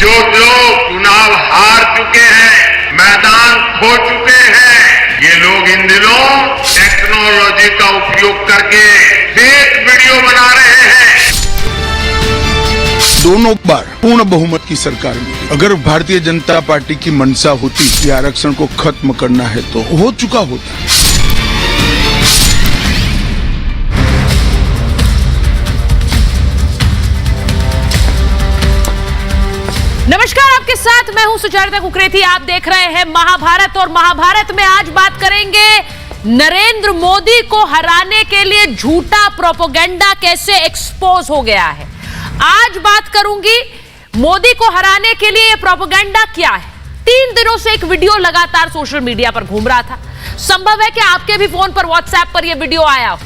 जो लोग चुनाव हार चुके हैं, मैदान खो चुके हैं, ये लोग इन दिनों टेक्नोलॉजी का उपयोग करके फेक वीडियो बना रहे हैं। दोनों बार पूर्ण बहुमत की सरकार में अगर भारतीय जनता पार्टी की मंशा होती कि आरक्षण को खत्म करना है तो हो चुका होता। नमस्कार, आपके साथ मैं हूं सुचरिता कुकरेती। आप देख रहे हैं महाभारत और महाभारत में आज बात करेंगे नरेंद्र मोदी को हराने के लिए झूठा प्रोपेगेंडा कैसे एक्सपोज हो गया है। आज बात करूंगी मोदी को हराने के लिए ये प्रोपेगेंडा क्या है। 3 दिनों से एक वीडियो लगातार सोशल मीडिया पर घूम रहा था। संभव है कि आपके भी फोन पर, व्हाट्सएप पर यह वीडियो आया हो।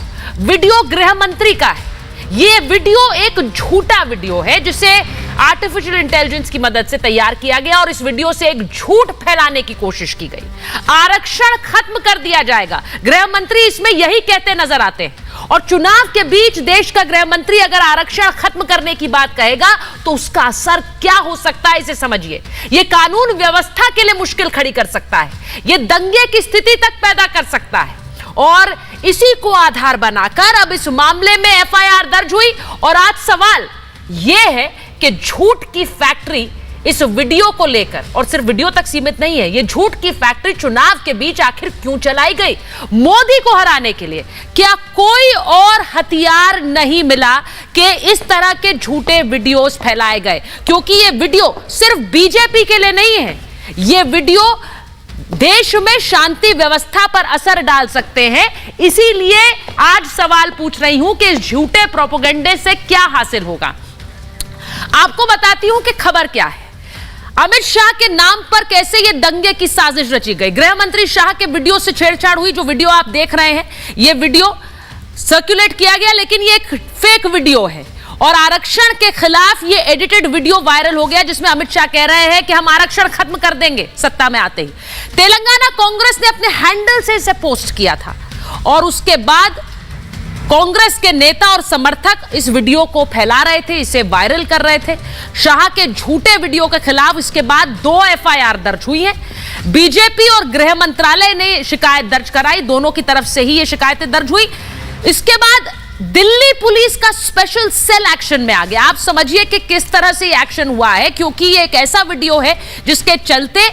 वीडियो गृह मंत्री का है। यह वीडियो एक झूठा वीडियो है जिसे आर्टिफिशियल इंटेलिजेंस की मदद से तैयार किया गया और इस वीडियो से एक झूठ फैलाने की कोशिश की गई। आरक्षण खत्म कर दिया जाएगा, गृह मंत्री इसमें यही कहते नजर आते हैं। और चुनाव के बीच देश का गृह मंत्री अगर आरक्षण खत्म करने की बात कहेगा तो उसका असर क्या हो सकता है, इसे समझिए। यह कानून व्यवस्था के लिए मुश्किल खड़ी कर सकता है, यह दंगे की स्थिति तक पैदा कर सकता है। और इसी को आधार बनाकर अब इस मामले में एफआईआर दर्ज हुई और आज सवाल यह है कि झूठ की फैक्ट्री इस वीडियो को लेकर, और सिर्फ वीडियो तक सीमित नहीं है, यह झूठ की फैक्ट्री चुनाव के बीच आखिर क्यों चलाई गई। मोदी को हराने के लिए क्या कोई और हथियार नहीं मिला कि इस तरह के झूठे वीडियोस फैलाए गए? क्योंकि यह वीडियो सिर्फ बीजेपी के लिए नहीं है, यह वीडियो देश में शांति व्यवस्था पर असर डाल सकते हैं। इसीलिए आज सवाल पूछ रही हूं कि इस झूठे प्रोपेगेंडे से क्या हासिल होगा। आपको बताती हूं कि खबर क्या है। अमित शाह के नाम पर कैसे यह दंगे की साजिश रची गई। गृह मंत्री शाह के वीडियो से छेड़छाड़ हुई। जो वीडियो आप देख रहे हैं, यह वीडियो सर्कुलेट किया गया, लेकिन यह एक फेक वीडियो है और आरक्षण के खिलाफ यह एडिटेड वीडियो वायरल हो गया जिसमें अमित शाह कह रहे हैं कि हम आरक्षण खत्म कर देंगे सत्ता में आते ही। तेलंगाना कांग्रेस ने अपने हैंडल से इसे पोस्ट किया था और उसके बाद कांग्रेस के नेता और समर्थक इस वीडियो को फैला रहे थे, इसे वायरल कर रहे थे। शाह के झूठे वीडियो के खिलाफ इसके बाद 2 एफआईआर दर्ज हुई हैं। बीजेपी और गृह मंत्रालय ने शिकायत दर्ज कराई, दोनों की तरफ से ही ये शिकायतें दर्ज हुई। इसके बाद दिल्ली पुलिस का स्पेशल सेल एक्शन में आ गया। आप समझिए कि किस तरह से ये एक्शन हुआ है, क्योंकि ये एक ऐसा वीडियो है जिसके चलते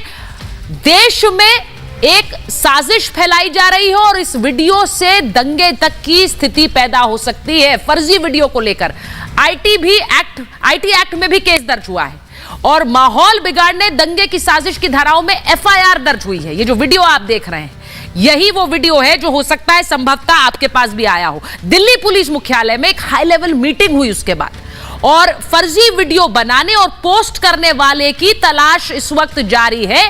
देश में एक साजिश फैलाई जा रही है और इस वीडियो से दंगे तक की स्थिति पैदा हो सकती है। फर्जी वीडियो को लेकर आईटी एक्ट में भी केस दर्ज हुआ है और माहौल बिगाड़ने, दंगे की साजिश की धाराओं में एफआईआर दर्ज हुई है। ये जो वीडियो आप देख रहे हैं यही वो वीडियो है जो हो सकता है संभवतः आपके पास भी आया हो। दिल्ली पुलिस मुख्यालय में एक हाई लेवल मीटिंग हुई उसके बाद, और फर्जी वीडियो बनाने और पोस्ट करने वाले की तलाश इस वक्त जारी है।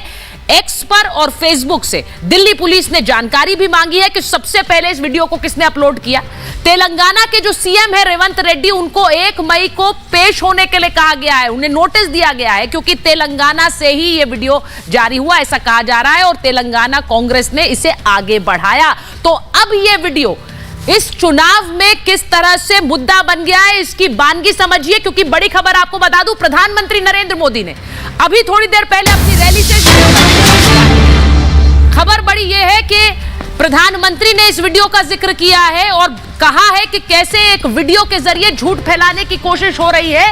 एक्स पर और फेसबुक से दिल्ली पुलिस ने जानकारी भी मांगी है कि सबसे पहले इस वीडियो को किसने अपलोड किया। तेलंगाना के जो सीएम है रेवंत रेड्डी, उनको 1 मई को पेश होने के लिए कहा गया है, उन्हें नोटिस दिया गया है क्योंकि तेलंगाना से ही यह वीडियो जारी हुआ ऐसा कहा जा रहा है और तेलंगाना कांग्रेस ने इसे आगे बढ़ाया। तो अब यह वीडियो इस चुनाव में किस तरह से मुद्दा बन गया है, इसकी बानगी समझिए। क्योंकि बड़ी खबर आपको बता दूं, प्रधानमंत्री नरेंद्र मोदी ने अभी थोड़ी देर पहले अपनी रैली से खबर बड़ी यह है कि प्रधानमंत्री ने इस वीडियो का जिक्र किया है और कहा है कि कैसे एक वीडियो के जरिए झूठ फैलाने की कोशिश हो रही है।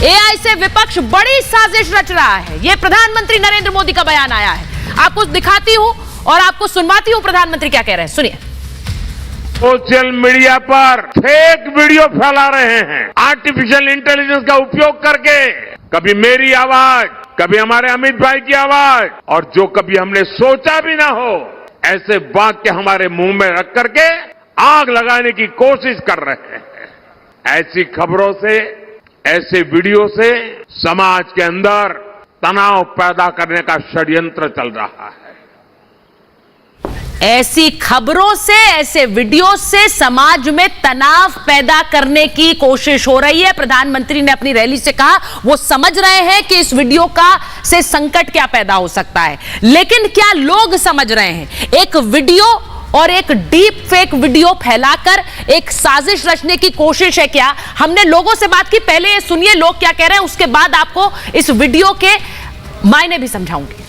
एआई से विपक्ष बड़ी साजिश रच रहा है, यह प्रधानमंत्री नरेंद्र मोदी का बयान आया है। आपको दिखाती हूं और आपको सुनवाती हूं प्रधानमंत्री क्या कह रहे हैं, सुनिए। सोशल मीडिया पर फेक वीडियो फैला रहे हैं आर्टिफिशियल इंटेलिजेंस का उपयोग करके। कभी मेरी आवाज, कभी हमारे अमित भाई की आवाज, और जो कभी हमने सोचा भी ना हो ऐसे वाक्य हमारे मुंह में रख करके आग लगाने की कोशिश कर रहे हैं। ऐसी खबरों से, ऐसे वीडियो से समाज के अंदर तनाव पैदा करने का षड्यंत्र चल रहा है। ऐसी खबरों से, ऐसे वीडियो से समाज में तनाव पैदा करने की कोशिश हो रही है। प्रधानमंत्री ने अपनी रैली से कहा वो समझ रहे हैं कि इस वीडियो का से संकट क्या पैदा हो सकता है, लेकिन क्या लोग समझ रहे हैं? एक वीडियो और एक डीप फेक वीडियो फैलाकर एक साजिश रचने की कोशिश है क्या? हमने लोगों से बात की, पहले ये सुनिए लोग क्या कह रहे हैं, उसके बाद आपको इस वीडियो के मायने भी समझाऊंगी।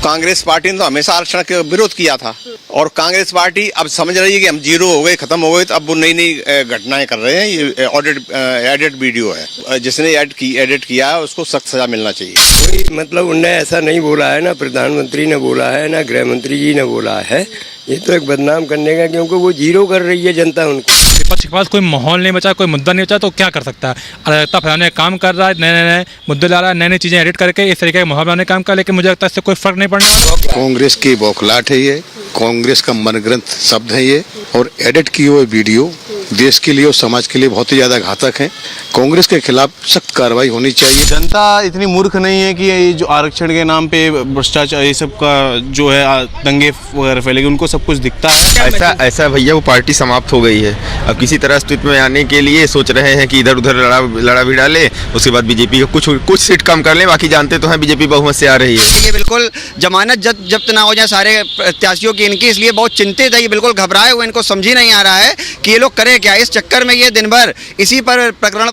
कांग्रेस पार्टी ने तो हमेशा आरक्षण का विरोध किया था और कांग्रेस पार्टी अब समझ रही है कि हम जीरो हो गए, खत्म हो गए, तो अब वो नई नई घटनाएं कर रहे हैं। ये एडिट वीडियो है, जिसने एडिट किया है उसको सख्त सजा मिलना चाहिए। कोई मतलब उनने ऐसा नहीं बोला है, ना प्रधानमंत्री ने बोला है, ना गृह मंत्री जी ने बोला है। ये तो एक बदनाम करने का, क्योंकि वो जीरो कर रही है जनता उनको। विपक्ष के पास कोई माहौल नहीं बचा, कोई मुद्दा नहीं बचा, तो क्या कर सकता है? अराजकता फैलाने का काम कर रहा है, नए नए मुद्दे ला रहा है, नई नई चीज़ें एडिट करके इस तरीके का माहौल बनाने का काम कर, लेकिन मुझे लगता है इससे कोई फर्क नहीं पड़ना। कांग्रेस की बौखलाहट है ये, कांग्रेस का मनगढ़ंत शब्द है ये, और एडिट किए हुए वीडियो देश के लिए और समाज के लिए बहुत ही ज्यादा घातक है। कांग्रेस के खिलाफ सख्त कार्रवाई होनी चाहिए। जनता इतनी मूर्ख नहीं है कि ये जो आरक्षण के नाम पे भ्रष्टाचार ये सब का जो है दंगे वगैरह फैलेगी, उनको सब कुछ दिखता है। ऐसा भैया वो पार्टी समाप्त हो गई है। अब किसी तरह अस्तित्व में आने के लिए सोच रहे हैं कि इधर उधर लड़ा भी डाले, उसके बाद बीजेपी को कुछ सीट कम कर ले। बाकी जानते तो हैं बीजेपी बहुमत से आ रही है। ये बिल्कुल जमानत जब्त ना हो जाए सारे प्रत्याशियों की इनकी, इसलिए बहुत चिंतित है। ये बिल्कुल घबराए हुए, इनको समझ ही नहीं आ रहा है कि ये लोग करें क्या। इस चक्कर में ये दिन भर इसी पर प्रकरण।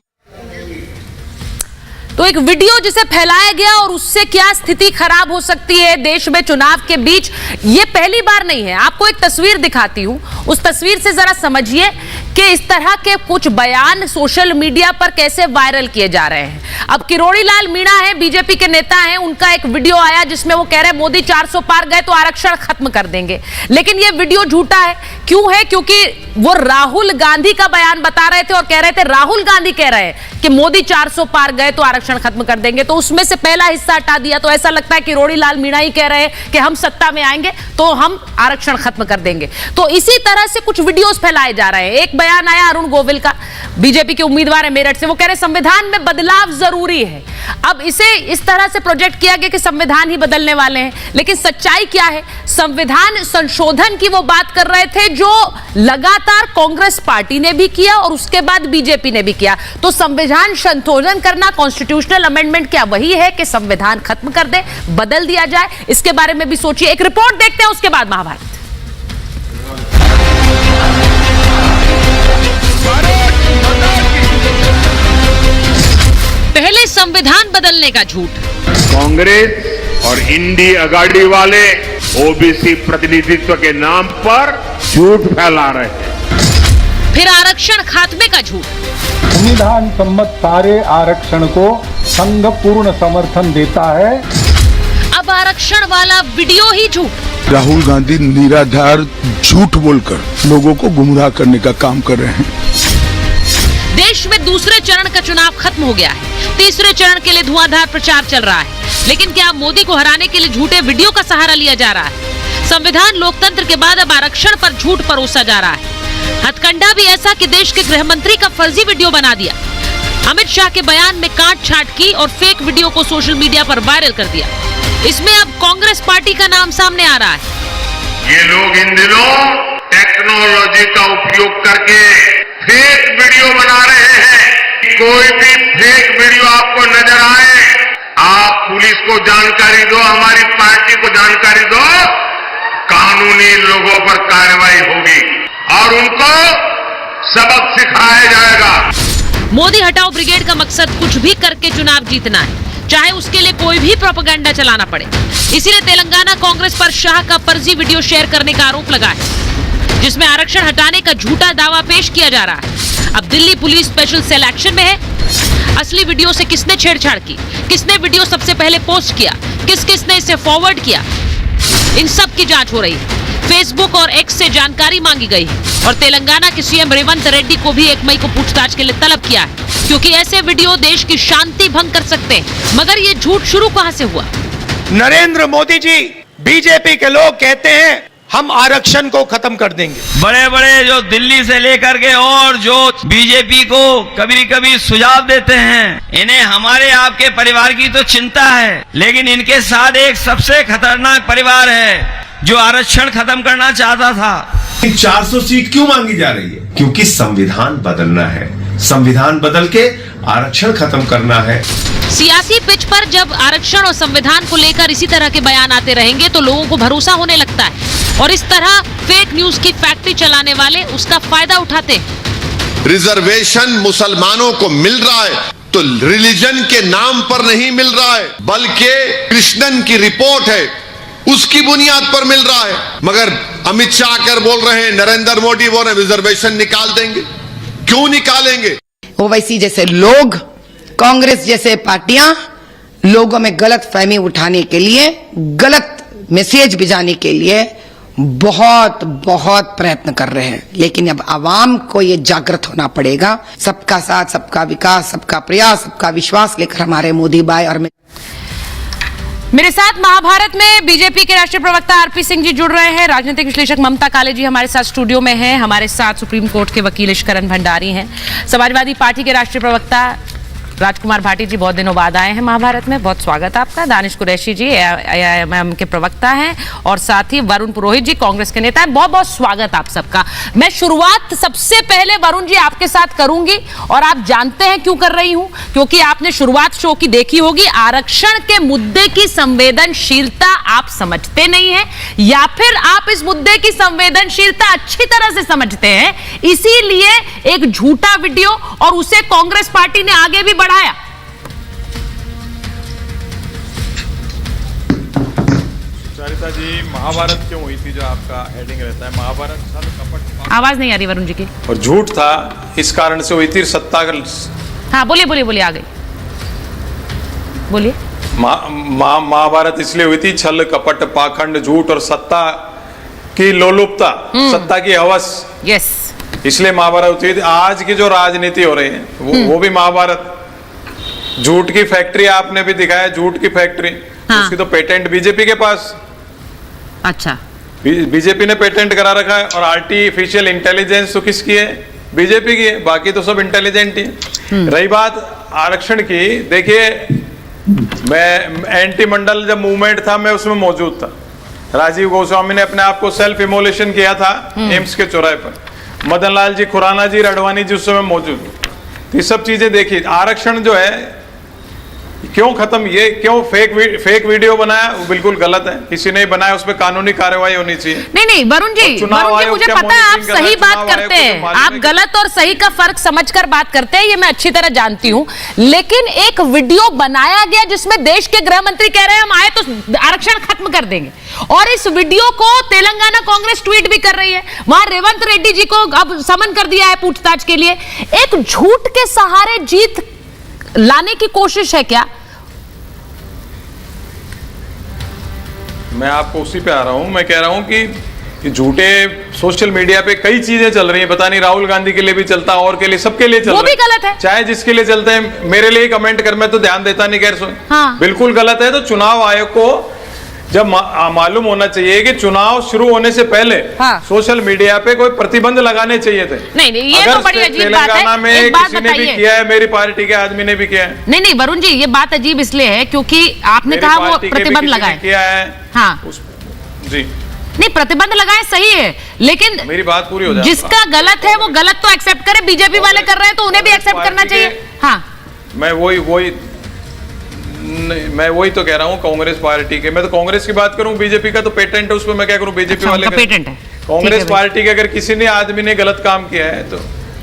तो एक वीडियो जिसे फैलाया गया और उससे क्या स्थिति खराब हो सकती है देश में चुनाव के बीच, ये पहली बार नहीं है। आपको एक तस्वीर दिखाती हूं, उस तस्वीर से जरा समझिए कि इस तरह के कुछ बयान सोशल मीडिया पर कैसे वायरल किए जा रहे हैं। अब किरोड़ी लाल मीणा है, बीजेपी के नेता हैं, उनका एक वीडियो आया जिसमें वो कह रहे हैं मोदी 400 पार गए तो आरक्षण खत्म कर देंगे। लेकिन ये वीडियो झूठा है। क्यों है? क्योंकि वो राहुल गांधी का बयान बता रहे थे और कह रहे थे राहुल गांधी कह रहे हैं कि मोदी 400 पार गए तो आरक्षण खत्म कर देंगे। तो उसमें से पहला हिस्सा हटा दिया, तो ऐसा लगता है कि किरोड़ी लाल मीणा ही कह रहे हैं कि हम सत्ता में आएंगे तो हम आरक्षण खत्म कर देंगे। तो इसी तरह से कुछ वीडियोस फैलाए जा रहे हैं। एक बयान आया अरुण गोविल का, बीजेपी के उम्मीदवार है मेरठ से, वो कह रहे संविधान में बदलाव जरूरी है। अब इसे इस तरह से प्रोजेक्ट किया गया कि संविधान ही बदलने वाले हैं, लेकिन सच्चाई क्या है? संविधान संशोधन की वो बात कर रहे थे जो लगातार कांग्रेस पार्टी ने भी किया और उसके बाद बीजेपी ने भी किया। तो संविधान संशोधन करना, कॉन्स्टिट्यूशनल अमेंडमेंट, क्या वही है कि संविधान खत्म कर दे, बदल दिया जाए? इसके बारे में भी सोचिए। एक रिपोर्ट देखते हैं, उसके बाद महाभारत। पहले संविधान बदलने का झूठ, कांग्रेस और इंडी अगाड़ी वाले ओबीसी प्रतिनिधित्व के नाम पर झूठ फैला रहे हैं। फिर आरक्षण खात्मे का झूठ, संविधान सम्मत सारे आरक्षण को संघ पूर्ण समर्थन देता है। अब आरक्षण वाला वीडियो ही झूठ। राहुल गांधी निराधार झूठ बोलकर लोगों को गुमराह करने का काम कर रहे हैं। देश में दूसरे चरण का चुनाव खत्म हो गया है, तीसरे चरण के लिए धुआंधार प्रचार चल रहा है। लेकिन क्या मोदी को हराने के लिए झूठे वीडियो का सहारा लिया जा रहा है? संविधान लोकतंत्र के बाद अब आरक्षण पर झूठ परोसा जा रहा है। हथकंडा भी ऐसा कि देश के गृह मंत्री का फर्जी वीडियो बना दिया। अमित शाह के बयान में काट छाट की और फेक वीडियो को सोशल मीडिया पर वायरल कर दिया। इसमें अब कांग्रेस पार्टी का नाम सामने आ रहा है। ये लोग इन दिनों टेक्नोलॉजी का उपयोग करके फेक वीडियो बना रहे हैं। कोई भी फेक वीडियो आपको नजर आए, आप पुलिस को जानकारी दो, हमारी पार्टी को जानकारी दो, कानूनी लोगों पर कार्रवाई होगी और उनको सबक सिखाया जाएगा। मोदी हटाओ ब्रिगेड का मकसद कुछ भी करके चुनाव जीतना है, चाहे उसके लिए कोई भी प्रोपेगेंडा चलाना पड़े। इसीलिए तेलंगाना कांग्रेस पर शाह का फर्जी वीडियो शेयर करने का आरोप लगा है, जिसमें आरक्षण हटाने का झूठा दावा पेश किया जा रहा है। अब Delhi police special cell action में है। असली वीडियो से किसने छेड़छाड़ की, किसने वीडियो सबसे पहले पोस्ट किया, किसने इसे फॉरवर्ड किया, इन सब की जांच हो रही है। फेसबुक और एक्स से जानकारी मांगी गई है और तेलंगाना के सीएम रेवंत रेड्डी को भी 1 मई को पूछताछ के लिए तलब किया है, क्योंकि ऐसे वीडियो देश की शांति भंग कर सकते हैं। मगर ये झूठ शुरू कहां से हुआ? नरेंद्र मोदी जी, बीजेपी के लोग कहते हैं हम आरक्षण को खत्म कर देंगे। बड़े बड़े जो दिल्ली से लेकर के और जो बीजेपी को कभी कभी सुझाव देते हैं, इन्हें हमारे आपके परिवार की तो चिंता है, लेकिन इनके साथ एक सबसे खतरनाक परिवार है जो आरक्षण खत्म करना चाहता था। 400 सीट क्यों मांगी जा रही है? क्योंकि संविधान बदलना है। संविधान बदल के आरक्षण खत्म करना है। सियासी पिच पर जब आरक्षण और संविधान को लेकर इसी तरह के बयान आते रहेंगे तो लोगों को भरोसा होने लगता है और इस तरह फेक न्यूज की फैक्ट्री चलाने वाले उसका फायदा उठाते हैं। रिजर्वेशन मुसलमानों को मिल रहा है तो रिलीजन के नाम पर नहीं मिल रहा है, बल्कि कृष्णन की रिपोर्ट है उसकी बुनियाद पर मिल रहा है। मगर अमित शाह कर बोल रहे हैं, नरेंद्र मोदी बोल रहे हैं रिजर्वेशन निकाल देंगे। क्यों निकालेंगे? ओवैसी जैसे लोग, कांग्रेस जैसे पार्टियां लोगों में गलत फहमी उठाने के लिए, गलत मैसेज भिजाने के लिए बहुत बहुत प्रयत्न कर रहे हैं। लेकिन अब आवाम को ये जागृत होना पड़ेगा। सबका साथ, सबका विकास, सबका प्रयास, सबका विश्वास लेकर हमारे मोदी भाई और मेरे साथ महाभारत में बीजेपी के राष्ट्रीय प्रवक्ता आरपी सिंह जी जुड़ रहे हैं। राजनीतिक विश्लेषक ममता काले जी हमारे साथ स्टूडियो में हैं। हमारे साथ सुप्रीम कोर्ट के वकील इश्करन भंडारी हैं। समाजवादी पार्टी के राष्ट्रीय प्रवक्ता राजकुमार भाटी जी बहुत दिनों बाद आए हैं महाभारत में, बहुत स्वागत आपका। दानिश कुरैशी जी AIMM के प्रवक्ता हैं और साथ ही वरुण पुरोहित जी कांग्रेस के नेता हैं। बहुत बहुत स्वागत आप सबका। मैं शुरुआत सबसे पहले वरुण जी आपके साथ करूंगी और आप जानते हैं क्यों कर रही हूं, क्योंकि आपने शुरुआत शो की देखी होगी। आरक्षण के मुद्दे की संवेदनशीलता आप समझते नहीं है या फिर आप इस मुद्दे की संवेदनशीलता अच्छी तरह से समझते हैं, इसीलिए एक झूठा वीडियो और उसे कांग्रेस पार्टी ने आगे भी बढ़ाया। सुचारिता जी, महाभारत क्यों हुई थी जो आपका हेडिंग रहता है, महाभारत छल कपट। आवाज नहीं आ रही वरुण जी की। और झूठ था इस कारण से हुई थी सत्ता। हाँ बोलिए बोलिए बोलिए, आ गई बोलिए। महाभारत इसलिए हुई थी छल कपट पाखंड झूठ और सत्ता की लोलुपता, सत्ता की हवस। यस, इसलिए महाभारत हुई थी। आज की जो राजनीति हो रही है वो भी महाभारत। झूठ की फैक्ट्री आपने भी दिखाया, झूठ की फैक्ट्री। हाँ। उसकी तो पेटेंट बीजेपी के पास। अच्छा, बीजेपी ने पेटेंट करा रखा है। और आर्टिफिशियल इंटेलिजेंस तो किसकी है? बीजेपी की है। बाकी तो सब इंटेलिजेंट ही है। रही बात आरक्षण की, देखिए मैं एंटी मंडल जब मूवमेंट था मैं उसमें मौजूद था। राजीव गोस्वामी ने अपने आप को सेल्फ इमोलेशन किया था एम्स के चौराहे पर। मदन लाल जी खुराना जी रडवानी जी उस समय मौजूद। ये सब चीजें देखी। आरक्षण जो है क्यों खत्म, ये क्यों फेक वीडियो बनाया, वो बिल्कुल गलत है। किसी ने बनाया, उस पर कानूनी कार्रवाई होनी चाहिए। नहीं वरुण जी मुझे पता है आप सही बात करते हैं, आप गलत और सही का फर्क समझकर बात करते हैं, ये मैं अच्छी तरह जानती हूं। लेकिन एक वीडियो बनाया गया जिसमें देश के गृह मंत्री कह रहे हैं हम आए तो आरक्षण खत्म कर देंगे, और इस वीडियो को तेलंगाना कांग्रेस ट्वीट भी कर रही है। वहां रेवंत रेड्डी जी को अब समन कर दिया है पूछताछ के लिए। एक झूठ के सहारे जीत लाने की कोशिश है क्या? मैं आपको उसी पे आ रहा हूं। मैं कह रहा हूं कि झूठे सोशल मीडिया पे कई चीजें चल रही हैं। पता नहीं राहुल गांधी के लिए भी चलता, और के लिए, सबके लिए चल रहा है। वो भी गलत है। चाहे जिसके लिए चलते हैं, मेरे लिए कमेंट कर, मैं तो ध्यान देता नहीं। खैर हाँ। बिल्कुल गलत है। तो चुनाव आयोग को जब मालूम होना चाहिए कि चुनाव शुरू होने से पहले सोशल मीडिया पे कोई प्रतिबंध लगाने चाहिए थे। नहीं ये तो बड़ी अजीब बात है। तेलंगाना में किसी ने भी किया है, मेरी पार्टी के आदमी ने भी किया है। नहीं वरुण जी, ये बात अजीब इसलिए है क्योंकि आपने कहा वो प्रतिबंध लगाए किया है। हाँ जी, नहीं प्रतिबंध लगाए सही है, लेकिन मेरी बात पूरी हो जाए। जिसका गलत है वो गलत तो एक्सेप्ट करे। बीजेपी वाले कर रहे हैं तो उन्हें भी एक्सेप्ट करना चाहिए। हाँ, मैं वही तो कह रहा हूँ। कांग्रेस पार्टी के, मैं तो कांग्रेस की बात करूँ, बीजेपी का तो पेटेंट है, उस पर मैं क्या करूँ? बीजेपी वाले पेटेंट है। कांग्रेस पार्टी के अगर किसी ने आदमी ने गलत काम किया है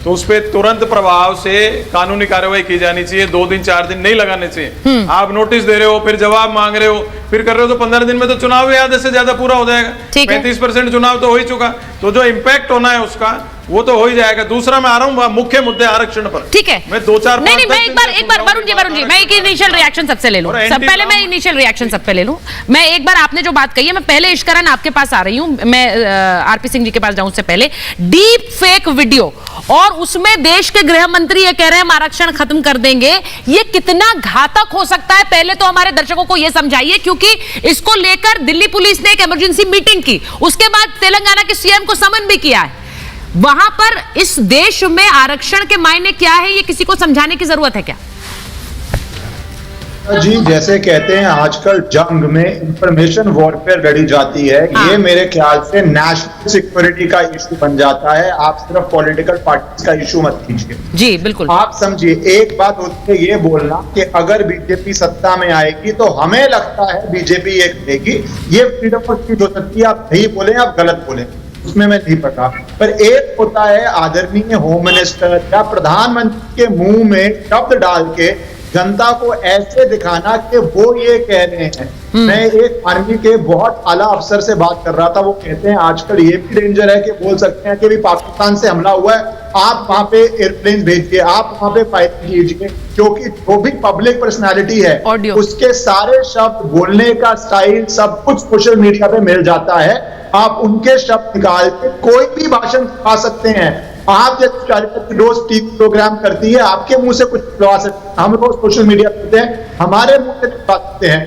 तो उस पर तुरंत प्रभाव से कानूनी कार्रवाई की जानी चाहिए। 2 दिन 4 दिन नहीं लगाने चाहिए। आप नोटिस दे रहे हो, फिर जवाब मांग रहे हो, फिर कर रहे हो, तो 15 दिन में तो चुनाव आधे से ज्यादा पूरा हो जाएगा। 35% चुनाव तो हो ही चुका, तो जो इम्पैक्ट होना है उसका वो तो हो ही जाएगा। दूसरा मैं आ रहा हूँ मुख्य मुद्दे आरक्षण पर। ठीक है, मैं 2-4 नहीं मैं एक बार वरुण जी मैं एक इनिशियल रिएक्शन सबसे ले लूं। मैं इनिशियल रिएक्शन सब पे ले लूं। मैं एक बार आपने जो बात कही है, मैं पहले इश्करन आपके पास आ रही हूं, मैं आरपी सिंह जी के पास जाऊं उससे पहले। डीप फेक वीडियो और उसमें देश के गृह मंत्री ये कह रहे हैं हम आरक्षण खत्म कर देंगे, ये कितना घातक हो सकता है पहले तो हमारे दर्शकों को यह समझाइए, क्योंकि इसको लेकर दिल्ली पुलिस ने एक इमरजेंसी मीटिंग की, उसके बाद तेलंगाना के सीएम को समन भी किया है। वहां पर इस देश में आरक्षण के मायने क्या है, ये किसी को समझाने की जरूरत है क्या? जी जैसे कहते हैं आजकल जंग में इंफॉर्मेशन वॉरफेयर लड़ी जाती है, ये मेरे ख्याल से नेशनल सिक्योरिटी का इशू बन जाता है। आप सिर्फ पॉलिटिकल पार्टीज का इशू मत कीजिए। जी बिल्कुल। आप समझिए, एक बात होती है ये बोलना कि अगर बीजेपी सत्ता में आएगी तो हमें लगता है बीजेपी ये करेगी, ये फ्रीडम ऑफ स्पीच हो सकती है। आप सही बोले आप गलत बोले उसमें मैं नहीं पता, पर एक होता है आदरणीय होम मिनिस्टर या प्रधानमंत्री के मुंह में शब्द डाल के जनता को ऐसे दिखाना कि वो ये कह रहे हैं। मैं एक आर्मी के बहुत आला अफसर से बात कर रहा था, वो कहते हैं आजकल ये भी डेंजर है कि बोल सकते हैं कि भी पाकिस्तान से हमला हुआ है, आप वहां पे एयरप्लेन भेजिए, आप वहां पे फायरिंग कीजिए, क्योंकि जो भी पब्लिक पर्सनालिटी है उसके सारे शब्द, बोलने का स्टाइल, सब कुछ सोशल मीडिया पे मिल जाता है। आप उनके शब्द निकाल के कोई भी भाषण खा सकते हैं। आप जब रोज टीवी प्रोग्राम करती है, आपके मुंह से कुछ लगा सकते हैं, हम रोज सोशल मीडिया करते हैं, हमारे मुंह से निकलवा सकते हैं।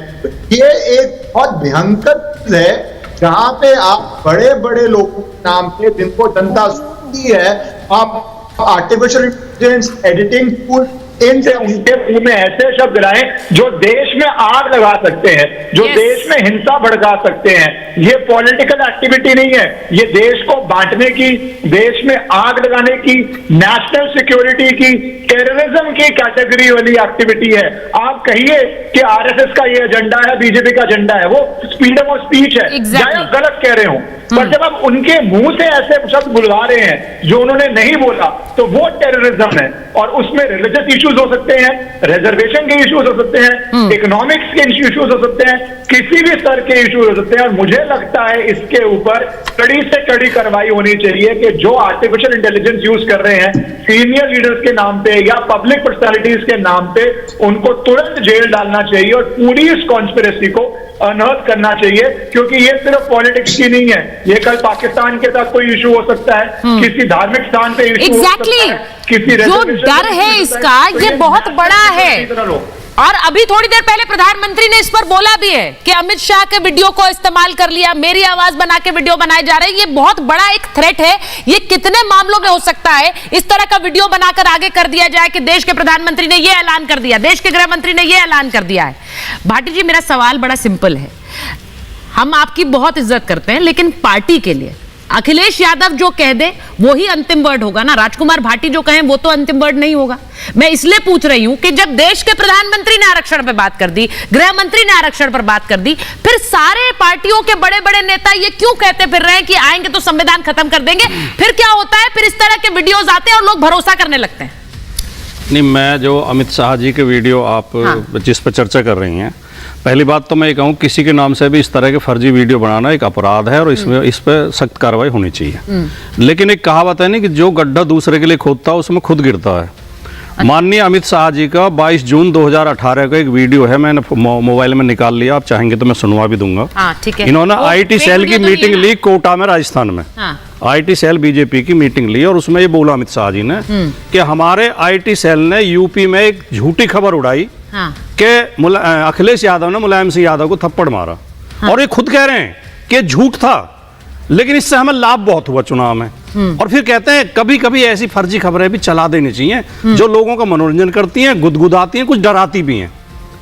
ये एक बहुत भयंकर चीज है जहां पे आप बड़े बड़े लोगों के नाम पे जिनको जनता सुनती है, आप आर्टिफिशियल इंटेलिजेंस एडिटिंग टूल इनसे उनके मुंह में ऐसे शब्द लाएं जो देश में आग लगा सकते हैं, जो देश में हिंसा भड़का सकते हैं। ये पॉलिटिकल एक्टिविटी नहीं है, ये देश को बांटने की, देश में आग लगाने की, नेशनल सिक्योरिटी की, टेररिज्म की कैटेगरी वाली एक्टिविटी है। आप कहिए कि आरएसएस का ये एजेंडा है, बीजेपी का एजेंडा है, वो फ्रीडम ऑफ स्पीच है, या आप गलत कह रहे हो, पर जब आप उनके मुंह से ऐसे शब्द बुलवा रहे हैं जो उन्होंने नहीं बोला, तो वो टेररिज्म है। और उसमें रिलीजियस इश्यूज हो सकते हैं, रिजर्वेशन के इश्यूज हो सकते हैं, इकोनॉमिक्स के इश्यूज हो सकते हैं, किसी भी स्तर के इश्यूज हो सकते हैं। और मुझे लगता है इसके ऊपर कड़ी से कड़ी कार्रवाई होनी चाहिए कि जो आर्टिफिशियल इंटेलिजेंस यूज कर रहे हैं सीनियर लीडर्स के नाम पे या पब्लिक पर्सनालिटीज के नाम पे, उनको तुरंत जेल डालना चाहिए और पूरी इस कॉन्स्पिरेसी को अनर्थ करना चाहिए, क्योंकि ये सिर्फ पॉलिटिक्स की नहीं है, ये कल पाकिस्तान के साथ कोई इशू हो सकता है, किसी धार्मिक स्थान पे इशू हो सकता है, किसी जो डर है इसका ये बहुत बड़ा है। और अभी थोड़ी देर पहले प्रधानमंत्री ने इस पर बोला भी है कि अमित शाह के वीडियो को इस्तेमाल कर लिया, मेरी आवाज बना के वीडियो बनाए जा रहे हैं। ये बहुत बड़ा एक थ्रेट है। ये कितने मामलों में हो सकता है इस तरह का वीडियो बनाकर आगे कर दिया जाए कि देश के प्रधानमंत्री ने यह ऐलान कर दिया, देश के गृह मंत्री ने यह ऐलान कर दिया है। भाटी जी, मेरा सवाल बड़ा सिंपल है। हम आपकी बहुत इज्जत करते हैं, लेकिन पार्टी के लिए अखिलेश यादव जो कह दे वो ही अंतिम वर्ड होगा ना। राजकुमार भाटी जो कहें वो तो अंतिम वर्ड नहीं होगा। मैं इसलिए पूछ रही हूं कि जब देश के प्रधानमंत्री ने आरक्षण पर बात कर दी, गृह मंत्री ने आरक्षण पर बात कर दी, फिर सारे पार्टियों के बड़े बड़े नेता ये क्यों कहते फिर रहे हैं कि आएंगे तो संविधान खत्म कर देंगे? फिर क्या होता है? फिर इस तरह के वीडियोज आते हैं और लोग भरोसा करने लगते हैं। नहीं, मैं जो अमित शाह जी के वीडियो आप जिस पर चर्चा कर रही हैं, पहली बात तो मैं ये कहूँ किसी के नाम से भी इस तरह के फर्जी वीडियो बनाना एक अपराध है और इसमें इस पर सख्त कार्रवाई होनी चाहिए। लेकिन एक कहावत है ना कि जो गड्ढा दूसरे के लिए खोदता है उसमें खुद गिरता है। माननीय अमित शाह जी का 22 जून 2018 का एक वीडियो है, मैंने मोबाइल में निकाल लिया, आप चाहेंगे तो मैं सुनवा भी दूंगा। ठीक है। इन्होंने आईटी सेल की मीटिंग ली कोटा में, राजस्थान में। आईटी सेल बीजेपी की मीटिंग ली और उसमें ये बोला अमित शाह जी ने कि हमारे आईटी सेल ने यूपी में एक झूठी खबर उड़ाई कि अखिलेश यादव ने मुलायम सिंह यादव को थप्पड़ मारा। और ये खुद कह रहे हैं कि झूठ था, लेकिन इससे हमें लाभ बहुत हुआ चुनाव में। और फिर कहते हैं कभी कभी ऐसी फर्जी खबरें भी चला देनी चाहिए जो लोगों का मनोरंजन करती हैं, गुदगुदाती हैं, कुछ डराती भी हैं।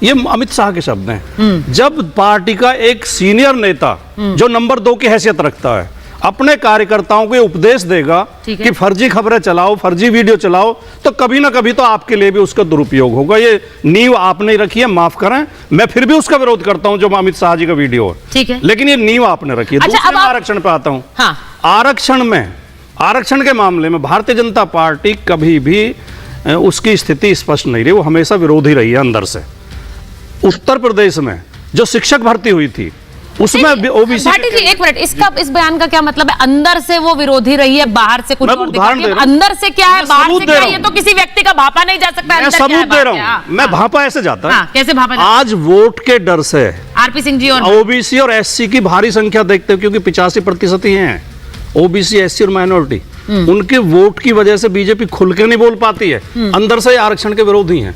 ये अमित शाह के शब्द हैं। जब पार्टी का एक सीनियर नेता जो नंबर 2 की हैसियत रखता है अपने कार्यकर्ताओं को उपदेश देगा कि फर्जी खबरें चलाओ, फर्जी वीडियो चलाओ, तो कभी ना कभी तो आपके लिए भी उसका दुरुपयोग होगा। ये नींव आपने रखी है, माफ करें, मैं फिर भी उसका विरोध करता हूं जो अमित शाह जी का वीडियो है, लेकिन ये नींव आपने रखी है। दूसरे में आरक्षण पे आता हूं। आरक्षण के मामले में भारतीय जनता पार्टी कभी भी उसकी स्थिति स्पष्ट नहीं रही, वो हमेशा विरोधी रही है अंदर से। उत्तर प्रदेश में जो शिक्षक भर्ती हुई थी उसमें ओबीसी। भाटी जी एक मिनट, इसका इस बयान का क्या मतलब है? अंदर से वो विरोधी रही है, बाहर से कुछ और दिखाती है। अंदर से क्या है, बाहर से क्या है? ये तो किसी व्यक्ति का भापा नहीं जा सकता। मैं सबूत दे रहा हूँ। मैं भापा ऐसे जाता है। कैसे भापा? आज वोट के डर से आरपी सिंह जी और ओबीसी और एससी की भारी संख्या देखते हो, क्योंकि 85% ही हैं ओबीसी, एससी और माइनॉरिटी, उनके वोट की वजह से बीजेपी खुल के नहीं बोल पाती है। अंदर से आरक्षण के विरोधी हैं,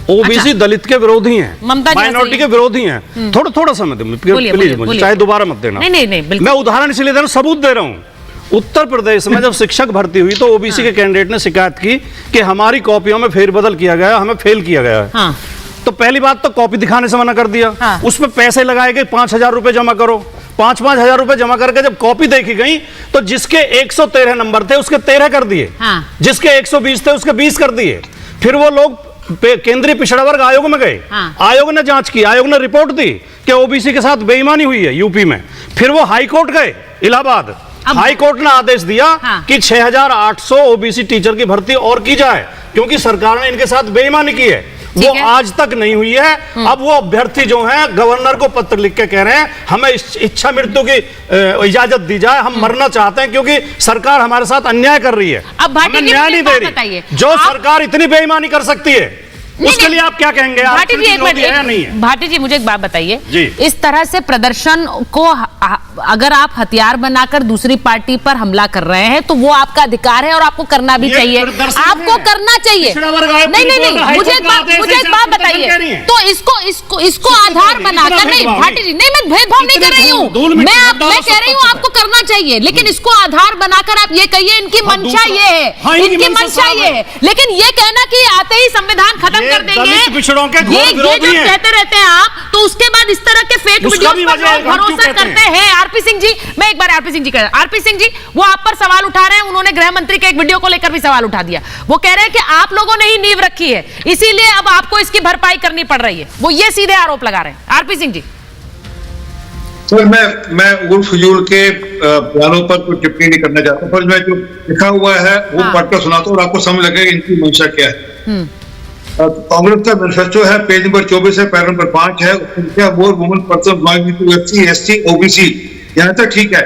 ओबीसी दलित के विरोधी हैं, माइनॉरिटी के विरोधी हैं। थोड़ा समय दो प्लीज, मुझे चाहे दोबारा मत देना। नहीं, मैं उदाहरण इसलिए दे रहा हूं, सबूत दे रहा हूं। उत्तर प्रदेश में जब शिक्षक भर्ती हुई तो ओबीसी के कैंडिडेट ने शिकायत की कि हमारी कॉपियों में फेरबदल किया गया, हमें फेल किया गया है। तो पहली बात तो कॉपी दिखाने से मना कर दिया। उसमें पैसे लगाए गए, 5,000 रुपए जमा करो। 5,000 रुपए जमा करके जब कॉपी देखी गई तो जिसके 113 नंबर थे उसके 13 कर दिए, जिसके 120 थे उसके 20 कर दिए। फिर वो लोग केंद्रीय पिछड़ा वर्ग आयोग में गए। आयोग ने जांच की, आयोग ने रिपोर्ट दी कि ओबीसी के साथ बेईमानी हुई है यूपी में। फिर वो हाई कोर्ट गए, इलाहाबाद हाई कोर्ट ने आदेश दिया कि 6,800 ओबीसी टीचर की भर्ती और की जाए, क्योंकि सरकार ने इनके साथ बेईमानी की है। वो आज तक नहीं हुई है। अब वो अभ्यर्थी जो हैं गवर्नर को पत्र लिख के कह रहे हैं हमें इच्छा मृत्यु की इजाजत दी जाए, हम मरना चाहते हैं क्योंकि सरकार हमारे साथ अन्याय कर रही है, हमें न्याय नहीं दे रही। जो सरकार इतनी बेईमानी कर सकती है उसके लिए आप क्या कहेंगे? भाटी जी, भाटी जी मुझे एक बात बताइए, इस तरह से प्रदर्शन को अगर आप हथियार बनाकर दूसरी पार्टी पर हमला कर रहे हैं तो वो आपका अधिकार है और आपको करना भी चाहिए, आपको करना चाहिए। नहीं, मुझे एक बात बताइए, तो इसको आधार बनाकर, नहीं भाटी जी, नहीं मैं भेदभाव नहीं कर रही हूँ, मैं कह रही हूँ आपको करना चाहिए, लेकिन इसको आधार बनाकर आप ये कहिए इनकी मंशा ये है, इनकी मंशा ये है, लेकिन ये कहना कि आते ही संविधान खत्म कर देंगे, ये जो कहते रहते हैं आप, तो उसके बाद इस तरह के फेक वीडियोस पर लोग भरोसा करते हैं। आरपी सिंह जी, मैं एक बार आरपी सिंह जी वो आप पर सवाल उठा रहे हैं, उन्होंने गृह मंत्री के एक वीडियो को लेकर भी सवाल उठा दिया। वो कह रहे हैं कि आप लोगों ने ही नींव रखी है, इसीलिए अब आपको इसकी भरपाई करनी पड़ रही है, वो ये सीधे आरोप लगा रहे हैं। आरपी सिंह जी। सर मैं उल फजूल के बयानों पर कोई टिप्पणी नहीं करना चाहता, पर मैं जो लिखा हुआ है वो पढ़कर सुनाता हूँ और आपको समझ लगेगा इनकी मंशा क्या है। कांग्रेस का मैनिफेस्टो है, पेज नंबर 24 है, पैरा नंबर 5 है, उसमें more women person belonging to SC, ST, OBC, यहाँ तक ठीक है।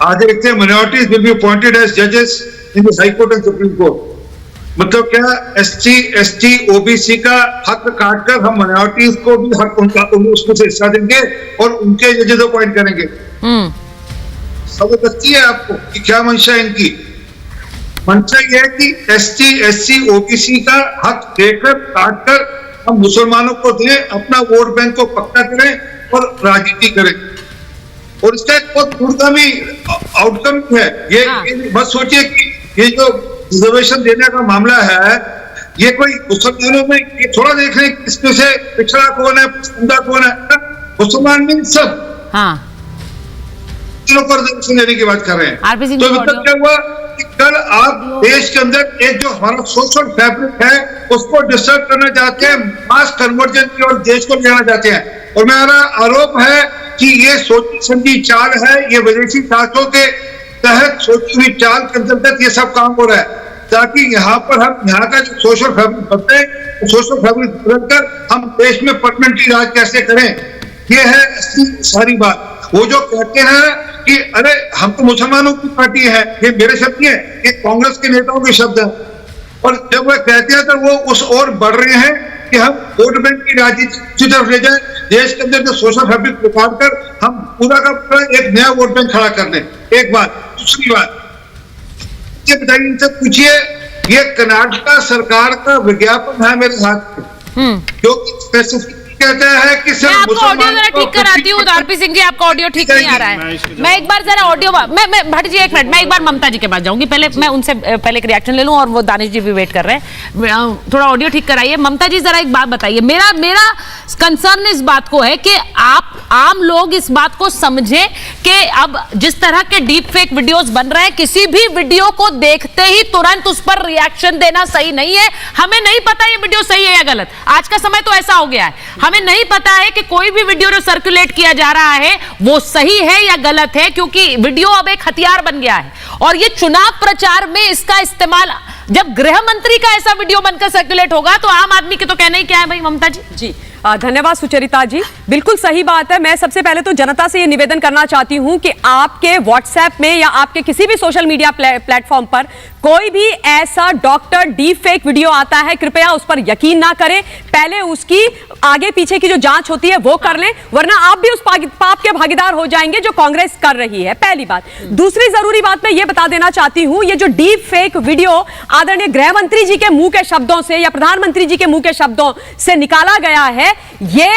आगे लिखते हैं minorities will be appointed as जजेस in the high court and supreme court. मतलब क्या, एससी, एसटी, ओबीसी का हक काटकर हम माइनॉरिटीज को भी हक उसमें से हिस्सा देंगे और उनके जजेस अपॉइंट करेंगे। समझ लगती है आपको कि क्या मंशा है इनकी? मंशा यह है कि एसटी, एससी, ओबीसी का हक देकर काटकर हम मुसलमानों को दें, अपना वोट बैंक को पक्का करें और राजनीति करें, और इसका एक बहुत दूरगामी आउटकम है। ये बस सोचिए कि ये जो रिजर्वेशन देने का मामला है, ये कोई मुसलमानों में ये थोड़ा देख रहे हैं इसमें से पिछड़ा कौन है, पसंदा कौन है, मुसलमान में सब पर रिजर्वेशन देने की बात कर रहे हैं। तो मतलब क्या हुआ कि कल आप देश के अंदर एक जो हमारा सोशल फैब्रिक है उसको डिस्टर्ब करना चाहते हैं, मास कन्वर्जन की और देश को ले जाना चाहते हैं। और मेरा आरोप है कि ये सोची समझी चाल है, ये विदेशी ताकतों के तहत सोची हुई चाल के अंतर्गत ये सब काम हो रहा है, ताकि यहाँ पर हम यहाँ का जो सोशल फैब्रिक बनते हैं, सोशल फैब्रिक बदलकर हम देश में परमानेंटली राज कैसे करें, ये है सारी बात। वो जो कहते हैं कि अरे हम तो मुसलमानों की पार्टी है, ये मेरे शब्द नहीं है, ये कांग्रेस के नेताओं के शब्द है, और जब वह कहते हैं तो वो उस ओर बढ़ रहे हैं कि हम वोट बैंक की राजनीति की तरफ ले जाए, देश के अंदर जो सोशल फैब्रिक निकाल कर हम पूरा का पूरा एक नया वोट बैंक खड़ा कर लें। एक बात। दूसरी बात, ये बताइए, इनसे पूछिए, ये कर्नाटक सरकार का विज्ञापन है मेरे साथ में, जो स्पेसिफिक कहता है कि मैं आपको ऑडियो जरा ठीक कराती हूँ। आरपी सिंह जी, आपका ऑडियो ठीक नहीं आ रहा है, मैं एक बार जरा ऑडियो, मैं भाटी जी एक मिनट, मैं एक बार ममता जी के पास जाऊंगी, पहले मैं उनसे पहले एक रिएक्शन ले लूं, और वो दानिश जी भी वेट कर रहे हैं, थोड़ा ऑडियो ठीक कराइए। ममता जी जरा एक बात बताइए, मेरा कंसर्न इस बात को है कि आप आम लोग इस बात को समझें कि अब जिस तरह के डीप फेक वीडियोस बन रहे हैं, किसी भी वीडियो को देखते ही तुरंत उस पर रिएक्शन देना सही नहीं है। हमें नहीं पता ये वीडियो सही है या गलत, आज का समय तो ऐसा हो गया है, हमें नहीं पता है कि कोई भी वीडियो जो सर्कुलेट किया जा रहा है वो सही है या गलत है, क्योंकि वीडियो अब एक हथियार बन गया है। और ये चुनाव प्रचार में इसका इस्तेमाल, जब गृह मंत्री का ऐसा वीडियो बनकर सर्कुलेट होगा तो आम आदमी के तो कहना ही क्या है भाई। ममता जी। जी धन्यवाद सुचरिता जी, बिल्कुल सही बात है। मैं सबसे पहले तो जनता से ये निवेदन करना चाहती हूं कि आपके व्हाट्सएप में या आपके किसी भी सोशल मीडिया प्लेटफॉर्म पर कोई भी ऐसा डॉक्टर डीप फेक वीडियो आता है, कृपया उस पर यकीन ना करें, पहले उसकी आगे पीछे की जो जांच होती है वो कर लें, वरना आप भी उस पाप के भागीदार हो जाएंगे जो कांग्रेस कर रही है, पहली बात। दूसरी जरूरी बात मैं ये बता देना चाहती हूं, ये जो डीप फेक वीडियो आदरणीय गृह मंत्री जी के मुंह के शब्दों से या प्रधानमंत्री जी के मुंह के शब्दों से निकाला गया है, ये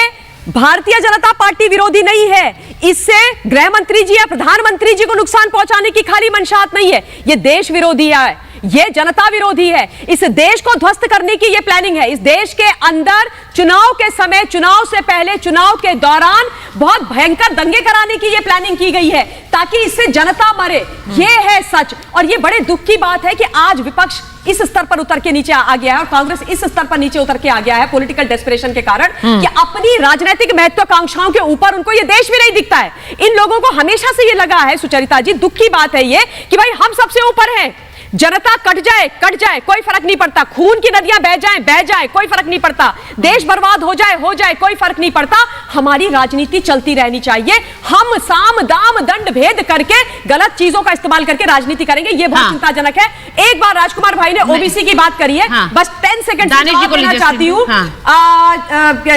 भारतीय जनता पार्टी विरोधी नहीं है, इससे गृह मंत्री जी या प्रधानमंत्री जी को नुकसान पहुंचाने की खाली मंशात नहीं है, ये देश विरोधी है। ये जनता विरोधी है। इस देश को ध्वस्त करने की ये प्लानिंग है। इस देश के अंदर चुनाव के समय, चुनाव से पहले, चुनाव के दौरान बहुत भयंकर दंगे कराने की ये प्लानिंग की गई है ताकि इससे जनता मरे। ये है सच। और ये बड़े दुख की बात है कि आज विपक्ष इस स्तर पर उतर के नीचे आ गया है और कांग्रेस इस स्तर पर नीचे उतर के आ गया है पॉलिटिकल डेस्परेशन के कारण कि अपनी राजनीतिक महत्वाकांक्षाओं के ऊपर उनको ये देश भी नहीं दिखता है। इन लोगों को हमेशा से ये लगा है, सुचरिता जी, दुख की बात है ये कि भाई हम सबसे ऊपर हैं, जनता कट जाए कोई फर्क नहीं पड़ता, खून की नदियां बह जाए कोई फर्क नहीं पड़ता, देश बर्बाद हो जाए कोई फर्क नहीं पड़ता, हमारी राजनीति चलती रहनी चाहिए। हम साम दाम दंड भेद करके गलत चीजों का इस्तेमाल करके राजनीति करेंगे, ये बहुत चिंताजनक है। एक बार राजकुमार भाई ने ओबीसी की बात करी है, बस 10 सेकंड देना चाहती हूँ।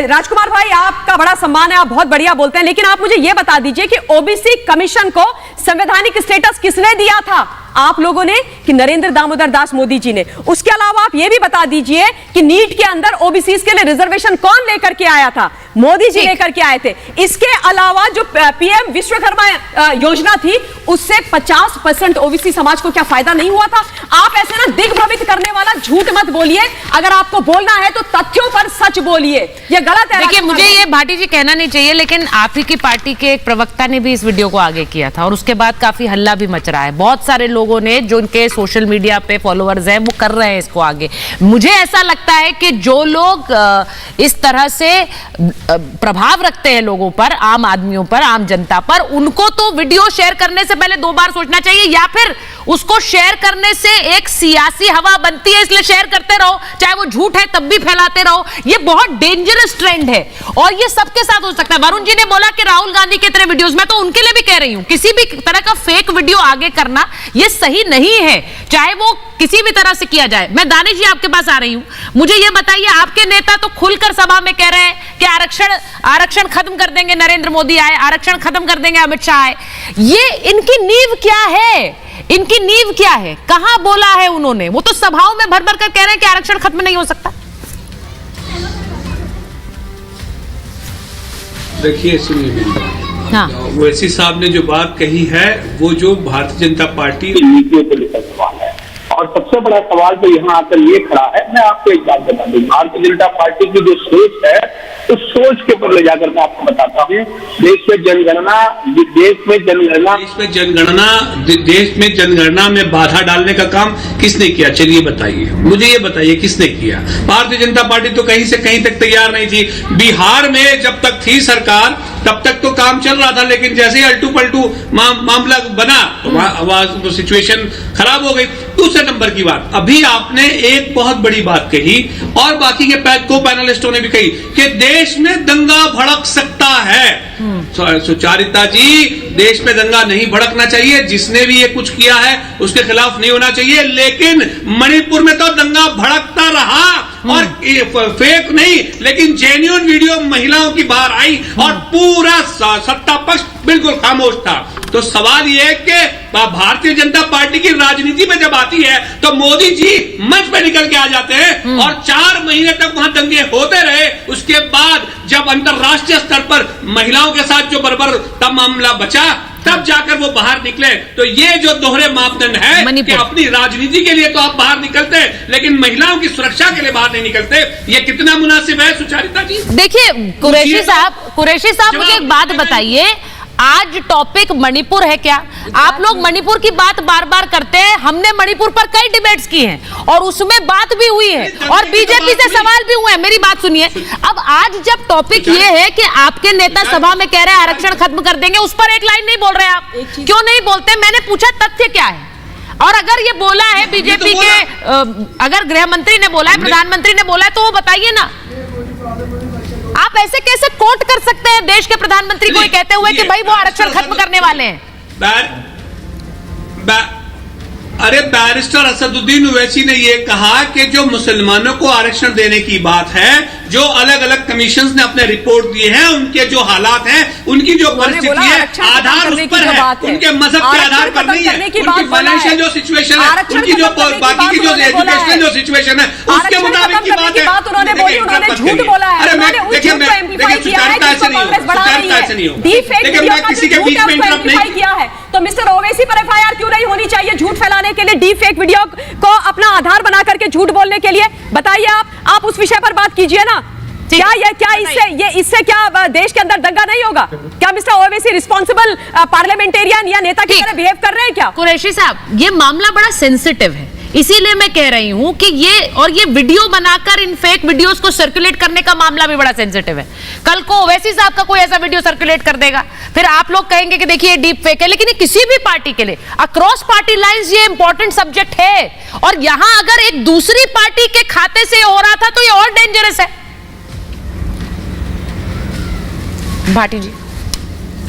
राजकुमार भाई, आपका बड़ा सम्मान है, आप बहुत बढ़िया बोलते हैं, लेकिन आप मुझे यह बता दीजिए कि ओबीसी कमीशन को संवैधानिक स्टेटस किसने दिया था? आप लोगों ने कि नरेंद्र दामोदर दास मोदी जी ने? उसके अलावा आप यह भी बता दीजिए कि नीट के अंदर ओबीसीज के लिए रिजर्वेशन कौन लेकर के आया था? मोदी जी लेकर के आए थे। इसके अलावा जो पीएम विश्वकर्मा योजना थी, उससे 50% ओबीसी समाज को क्या फायदा नहीं हुआ था? आप ऐसे ना दिग्भ्रमित करने वाला झूठ मत बोलिए। अगर आपको बोलना है तो तथ्यों पर सच बोलिए, ये गलत है। देखिए, मुझे ये भाटी जी कहना नहीं चाहिए, लेकिन आप ही की पार्टी के एक प्रवक्ता ने भी इस वीडियो को आगे किया था और उसके बाद काफी हल्ला भी मच रहा है। बहुत सारे लोगों ने, जो उनके सोशल मीडिया पे फॉलोअर्स हैं, वो कर रहे हैं इसको आगे। मुझे ऐसा लगता है कि जो लोग इस तरह से प्रभाव रखते हैं लोगों पर, आम आदमियों पर, आम जनता पर, उनको तो वीडियो शेयर करने से पहले 2 बार सोचना चाहिए, या फिर उसको शेयर करने से एक सियासी हवा बनती है इसलिए शेयर करते रहो, चाहे वो झूठ है तब भी फैलाते रहो। ये बहुत डेंजरस ट्रेंड है और ये सबके साथ हो सकता है। वरुण जी ने बोला कि राहुल गांधी के तरह वीडियोस, मैं तो उनके लिए भी कह रही हूं, किसी भी तरह का फेक वीडियो आगे करना ये सही नहीं है, चाहे वो किसी भी तरह से किया जाए। मैं दानिश जी आपके पास आ रही हूं, मुझे ये बताइए, आपके नेता तो खुलकर सभा में कह रहे हैं कि आरक्षण खत्म कर देंगे, नरेंद्र मोदी आए, आरक्षण खत्म कर देंगे, अमित शाह आए। ये इनकी नींव क्या है? इनकी नींव क्या है? कहां बोला है उन्होंने? वो तो सभाओं में भर भर कर कह रहे हैं कि आरक्षण खत्म नहीं हो सकता। देखिए, सुनिए, ओवैसी साहब ने जो बात कही है वो जो भारतीय जनता पार्टी की नीतियों को लेकर सवाल है, और सबसे बड़ा सवाल तो यहाँ आकर ये खड़ा है। मैं आपको एक बात बता दूं, भारतीय जनता पार्टी की जो सोच है, उस सोच के ऊपर ले जाकर मैं आपको बताता हूँ। देश में जनगणना में बाधा डालने का काम किसने किया? चलिए बताइए, मुझे ये बताइए किसने किया? भारतीय जनता पार्टी तो कहीं से कहीं तक तैयार नहीं थी। बिहार में जब तक थी सरकार तब तक तो काम चल रहा था, लेकिन जैसे ही अल्टू पलटू मामला बना तो सिचुएशन खराब हो गई। दूसरे नंबर की बात, अभी आपने एक बहुत बड़ी बात कही और बाकी के को पैनलिस्टों ने भी कही कि देश में दंगा भड़क सकता है। सुचारिता जी, देश में दंगा नहीं भड़कना चाहिए, जिसने भी ये कुछ किया है उसके खिलाफ नहीं होना चाहिए, लेकिन मणिपुर में तो दंगा भड़कता रहा और फेक नहीं लेकिन जेन्युइन वीडियो महिलाओं की बाहर आई और पूरा सत्ता पक्ष बिल्कुल खामोश था। तो सवाल यह है कि भारतीय जनता पार्टी की राजनीति में जब आती है तो मोदी जी मंच पे निकल के आ जाते हैं और 4 महीने तक वहां दंगे होते रहे। उसके बाद जब अंतरराष्ट्रीय स्तर पर महिलाओं के साथ जो बर्बरता मामला बचा, तब जाकर वो बाहर निकले। तो ये जो दोहरे मापदंड है कि अपनी राजनीति के लिए तो आप बाहर निकलते हैं लेकिन महिलाओं की सुरक्षा के लिए बाहर नहीं निकलते, ये कितना मुनासिब है सुचारिता जी? देखिए कुरैशी साहब मुझे एक बात बताइए, आज टॉपिक मणिपुर है क्या? आप लोग मणिपुर की बात बार बार करते हैं, हमने मणिपुर पर कई डिबेट्स की हैं और उसमें बात भी हुई है और बीजेपी से सवाल भी हुए हैं। मेरी बात सुनिए, अब आज जब टॉपिक ये है कि आपके नेता सभा में कह रहे हैं आरक्षण खत्म कर देंगे, उस पर एक लाइन नहीं बोल रहे आप, क्यों नहीं बोलते? मैंने पूछा तथ्य क्या है? और अगर ये बोला है बीजेपी के, अगर गृह मंत्री ने बोला है, प्रधानमंत्री ने बोला है, तो वो बताइए ना। आप ऐसे कैसे कोट कर सकते हैं देश के प्रधानमंत्री को कहते हुए कि भाई वो आरक्षण खत्म करने वाले हैं? अरे बैरिस्टर असदुद्दीन ओवैसी ने यह कहा कि जो मुसलमानों को आरक्षण देने की बात है जो अलग अलग कमीशन ने अपने रिपोर्ट दिए हैं, उनके जो हालात हैं, उनकी जो परिस्थिति है, आधार उस पर है, उनके मजहब के आधार पर नहीं है, उनकी फाइनेंशियल जो सिचुएशन है, उनकी जो बाकी की जो एजुकेशनल जो सिचुएशन है, उसके मुताबिक की बात है। उन्होंने झूठ बोला है, अरे देखिए सुचारुता से नहीं होगा। देखिए मैं किसी के बीच में इंटरप्ट नहीं किया है, तो मिस्टर ओवैसी पर एफआईआर क्यों नहीं होनी चाहिए झूठ फैलाने के लिए, डीप फेक वीडियो को अपना आधार बना करके झूठ बोलने के लिए? बताइए आप उस विषय पर बात कीजिए ना। क्या इससे क्या देश के अंदर दंगा नहीं होगा? क्या मिस्टर ओवैसी रिस्पॉन्सिबल पार्लियामेंटेरियन या नेता की तरह बिहेव कर रहे हैं क्या? कुरैशी साहब, ये मामला बड़ा सेंसिटिव है, इसीलिए मैं कह रही हूं कि ये वीडियो बनाकर इन फेक वीडियोस को सर्कुलेट करने का मामला भी बड़ा सेंसिटिव है। कल को ओवैसी साहब का कोई ऐसा वीडियो सर्कुलेट कर देगा, फिर आप लोग कहेंगे कि देखिए डीप फेक है। लेकिन ये किसी भी पार्टी के लिए अक्रॉस पार्टी लाइंस ये इंपॉर्टेंट सब्जेक्ट है, और यहां अगर एक दूसरी पार्टी के खाते से हो रहा था तो ये और डेंजरस है। भाटी जी,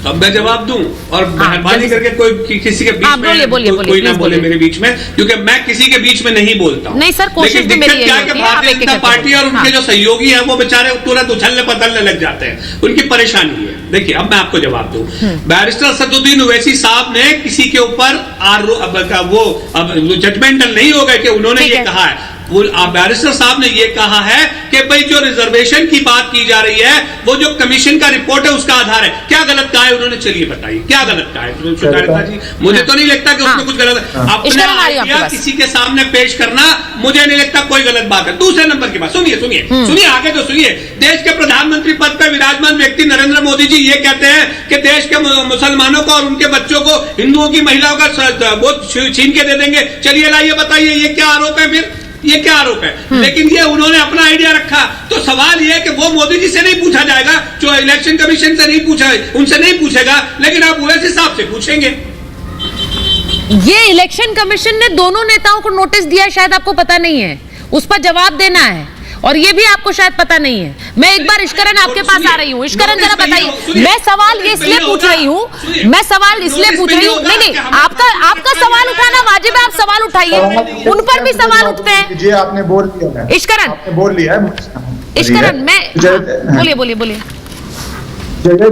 अब मैं जवाब दूं और मेहरबानी करके कोई किसी के बीच में कोई ना बोले मेरे बीच में, क्योंकि मैं किसी के बीच में नहीं बोलता हूं। नहीं सर, कोशिश भी मेरी क्या है कि भारतीय जनता पार्टी और उनके जो सहयोगी हैं वो बेचारे तुरंत उछलने पथलने लग जाते हैं, उनकी परेशानी है। देखिए अब मैं आपको जवाब दूं, बैरिस्टर असदुद्दीन ओवैसी साहब ने किसी के ऊपर वो जजमेंटल नहीं होगा कि उन्होंने ये कहा है, वो बैरिस्टर साहब ने ये कहा है कि भाई जो रिजर्वेशन की बात की जा रही है वो जो कमीशन का रिपोर्ट है उसका आधार है। क्या गलत कहा है उन्होंने? चलिए बताइए क्या गलत कहा है सुचारुता जी? मुझे तो नहीं लगता कि उसमें कुछ गलत है। अपने आइडिया किसी के सामने पेश करना मुझे नहीं लगता कोई गलत बात है। दूसरे नंबर की बात सुनिए आगे तो सुनिए। देश के प्रधानमंत्री पद पर विराजमान व्यक्ति नरेंद्र मोदी जी ये कहते हैं कि देश के मुसलमानों को और उनके बच्चों को हिंदुओं की महिलाओं का वो छीन के दे देंगे। चलिए लाइए बताइए ये क्या आरोप है? फिर ये क्या आरोप है? लेकिन ये उन्होंने अपना आइडिया रखा, तो सवाल ये है कि वो मोदी जी से नहीं पूछा जाएगा, जो इलेक्शन कमीशन से नहीं पूछा, उनसे नहीं पूछेगा, लेकिन आप ओवैसी साहब से पूछेंगे। ये इलेक्शन कमीशन ने दोनों नेताओं को नोटिस दिया, शायद आपको पता नहीं है, उस पर जवाब देना है, और ये भी आपको शायद पता नहीं है। मैं एक बार इश्करन आपके पास आ रही हूँ। इश्करन जरा बताइए, मैं सवाल ये इसलिए पूछ रही हूँ, नहीं आपका सवाल उठाना वाजिब है, आप सवाल उठाइए, उन पर भी सवाल उठते हैं। जी आपने बोल दिया है, इश्करन आपने बोल लिया है। इश्करन मैं बोलिए।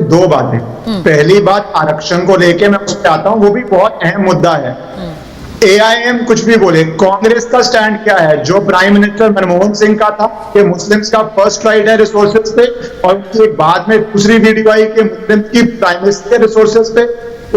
दो बातें, पहली बात आरक्षण को लेके मैं उस पर आता हूँ, वो भी बहुत अहम मुद्दा है। AIM कुछ भी बोले, कांग्रेस का स्टैंड क्या है? जो प्राइम मिनिस्टर मनमोहन सिंह का था कि मुस्लिम्स का फर्स्ट राइट है रिसोर्सेज पे, और उसके बाद में दूसरी वीडियो आई कि मुस्लिम की प्राइमेसी है रिसोर्सेज पे।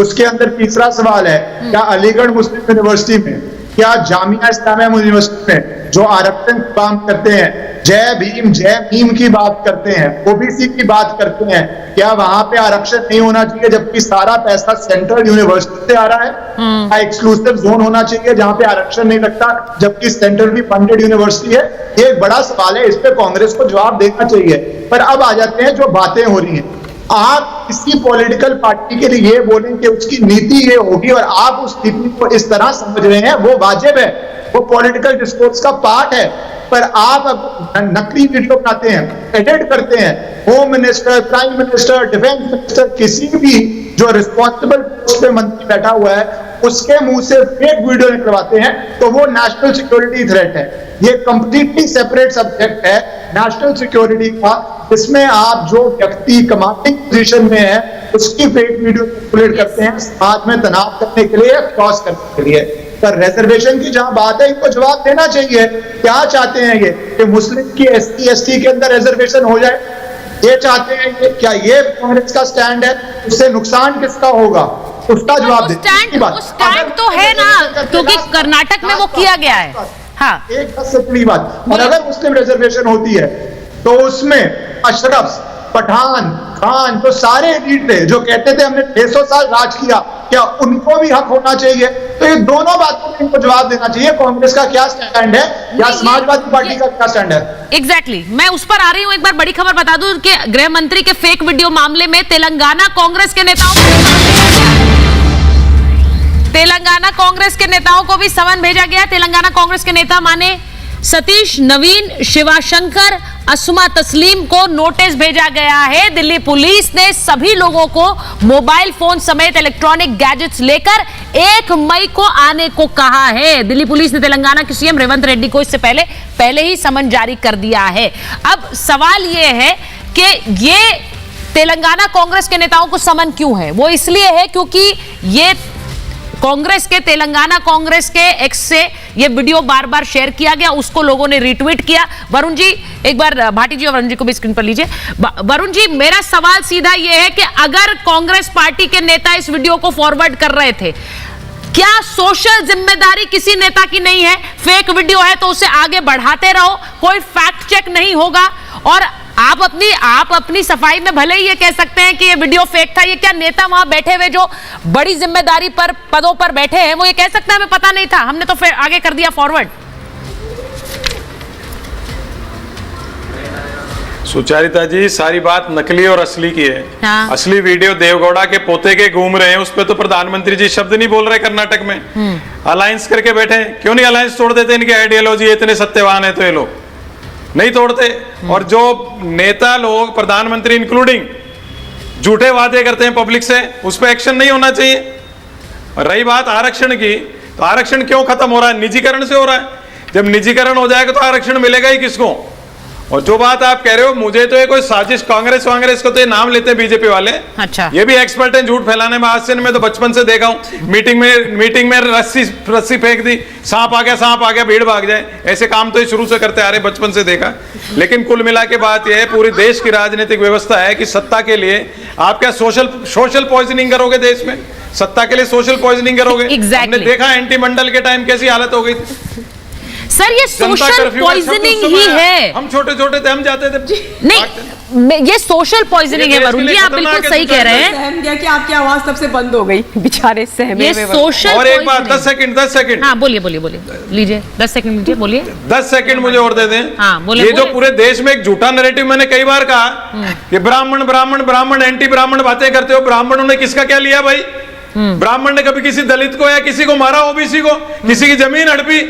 उसके अंदर तीसरा सवाल है, क्या अलीगढ़ मुस्लिम यूनिवर्सिटी में, क्या जामिया इस्लामिया यूनिवर्सिटी में जो आरक्षण काम करते हैं, जय भीम जय भीम की बात करते हैं, OBC की बात करते हैं, क्या वहां पे आरक्षण नहीं होना चाहिए जबकि सारा पैसा सेंट्रल यूनिवर्सिटी से आ रहा है? एक्सक्लूसिव जोन होना चाहिए जहां पे आरक्षण नहीं लगता जबकि सेंट्रल भी फंडेड यूनिवर्सिटी है? ये एक बड़ा सवाल है, इस पे कांग्रेस को जवाब देना चाहिए। पर अब आ जाते हैं जो बातें हो रही हैं। आप किसी पॉलिटिकल पार्टी के लिए ये बोलें कि उसकी नीति ये होगी और आप उस नीति को इस तरह समझ रहे हैं, वो वाजिब है, वो पॉलिटिकल डिस्कोर्स का पार्ट है। पर आप नकली वीडियो बनाते हैं, एडिट करते हैं, home minister, prime minister, defence minister, किसी भी जो रिस्पॉन्सिबल पोस्ट पे मंत्री बैठा हुआ है उसके मुंह से फेक वीडियो निकलवाते हैं, तो वो नेशनल सिक्योरिटी थ्रेट है। ये कंप्लीटली सेपरेट सब्जेक्ट है नेशनल सिक्योरिटी का, इसमें आप जो व्यक्ति कमांडिंग पोजीशन में है उसकी फेक वीडियो सर्कुलेट करते हैं समाज में तनाव करने के लिए, क्रॉस करने के लिए। पर रिजर्वेशन की जहां बात है, इनको जवाब देना चाहिए। क्या चाहते हैं ये कि मुस्लिम की SC ST के अंदर रिजर्वेशन हो जाए? ये चाहते हैं ये? क्या ये कांग्रेस का स्टैंड है? उससे नुकसान किसका होगा? उसका जवाब दे। स्टैंड तो है ना, क्योंकि कर्नाटक में वो किया गया है। हाँ, एक बड़ी बात, और अगर मुस्लिम रिजर्वेशन होती है तो उसमें अशरफ, पठान, खान, तो सारे एलीट थे जो कहते थे हमने 600 साल राज किया, क्या उनको भी हक होना चाहिए? तो ये दोनों बातों में इनको जवाब देना चाहिए। कांग्रेस का क्या स्टैंड है या समाजवादी पार्टी का क्या स्टैंड है? एग्जैक्टली, मैं उस पर आ रही हूं। एक बार बड़ी खबर बता दूं कि गृह मंत्री के फेक वीडियो मामले में तेलंगाना कांग्रेस के नेताओं को भी समन भेजा गया। तेलंगाना कांग्रेस के नेता माने सतीश नवीन, शिवाशंकर, असमा तस्लीम को नोटिस भेजा गया है। दिल्ली पुलिस ने सभी लोगों को मोबाइल फोन समेत इलेक्ट्रॉनिक गैजेट्स लेकर 1 मई को आने को कहा है। दिल्ली पुलिस ने तेलंगाना के सीएम रेवंत रेड्डी को इससे पहले ही समन जारी कर दिया है। अब सवाल यह है कि ये तेलंगाना कांग्रेस के नेताओं को समन क्यों है? वो इसलिए है क्योंकि ये कांग्रेस के तेलंगाना कांग्रेस के एक्स से ये वीडियो बार बार शेयर किया गया, उसको लोगों ने रीट्वीट किया। वरुण जी एक बार भाटी जी और वरुण जी को भी स्क्रीन पर लीजिए। वरुण जी, मेरा सवाल सीधा ये है कि अगर कांग्रेस पार्टी के नेता इस वीडियो को फॉरवर्ड कर रहे थे, क्या सोशल जिम्मेदारी किसी नेता की नहीं है? फेक वीडियो है तो उसे आगे बढ़ाते रहो, कोई फैक्ट चेक नहीं होगा, और आप अपनी सफाई में भले ही ये कह सकते हैं कि ये वीडियो फेक था। ये क्या नेता वहां बैठे हुए जो बड़ी जिम्मेदारी पर पदों पर बैठे हैं वो ये कह सकते हैं हमें पता नहीं था, हमने तो फिर आगे कर दिया फॉरवर्ड? सुचारिता जी, सारी बात नकली और असली की है। हाँ। असली वीडियो देवगौड़ा के पोते के घूम रहे हैं, उस पर तो प्रधानमंत्री जी शब्द नहीं बोल रहे कर्नाटक में। अलायंस करके बैठे हैं, क्यों नहीं अलायंस तोड़ देते? इनकी आइडियोलॉजी इतने सत्यवान है तो ये लोग नहीं तोड़ते। और जो नेता लोग, प्रधानमंत्री इंक्लूडिंग, झूठे वादे करते हैं पब्लिक से, उस पर एक्शन नहीं होना चाहिए। और रही बात आरक्षण की, तो आरक्षण क्यों खत्म हो रहा है? निजीकरण से हो रहा है। जब निजीकरण हो जाएगा तो आरक्षण मिलेगा ही किसको? और जो बात आप कह रहे हो, मुझे तो ये कोई साजिश, कांग्रेस को तो ये नाम लेते हैं बीजेपी वाले। अच्छा, ये भी एक्सपर्ट हैं झूठ फैलाने में। आज से मैं तो बचपन से देखा हूं, मीटिंग में रस्सी फेंक दी, सांप आ गया भीड़ भाग जाए, ऐसे काम तो ये शुरू से करते आ रहे, बचपन से देखा। लेकिन कुल मिला के बात यह है, पूरी देश की राजनीतिक व्यवस्था है कि सत्ता के लिए आप क्या सोशल पॉइजनिंग करोगे? देश में सत्ता के लिए सोशल पॉइजनिंग करोगे? हमने देखा एंटी मंडल के टाइम कैसी हालत हो गई थी। सर, ये सोशल पॉइजनिंग ही है। हम छोटे थे, हम जाते थे। नहीं, ये सोशल पॉइजनिंग है वरुण जी, आप बिल्कुल सही कह रहे हैं। सहम गया कि आपकी आवाज तब से बंद हो गई, बेचारे सहमे। ये सोशल। और एक बात, 10 सेकंड। हाँ, बोलिए लीजिए, 10 सेकंड लीजिए, बोलिए। 10 सेकंड मुझे और दे दें। हाँ, बोले। ये जो पूरे देश में एक झूठा नैरेटिव मैंने कई बार कहा कि ब्राह्मण एंटी ब्राह्मण बातें करते हो। ब्राह्मणों ने किसका क्या लिया भाई? ब्राह्मण ने कभी किसी दलित को या किसी को मारा? ओबीसी को किसी की जमीन हड़पी?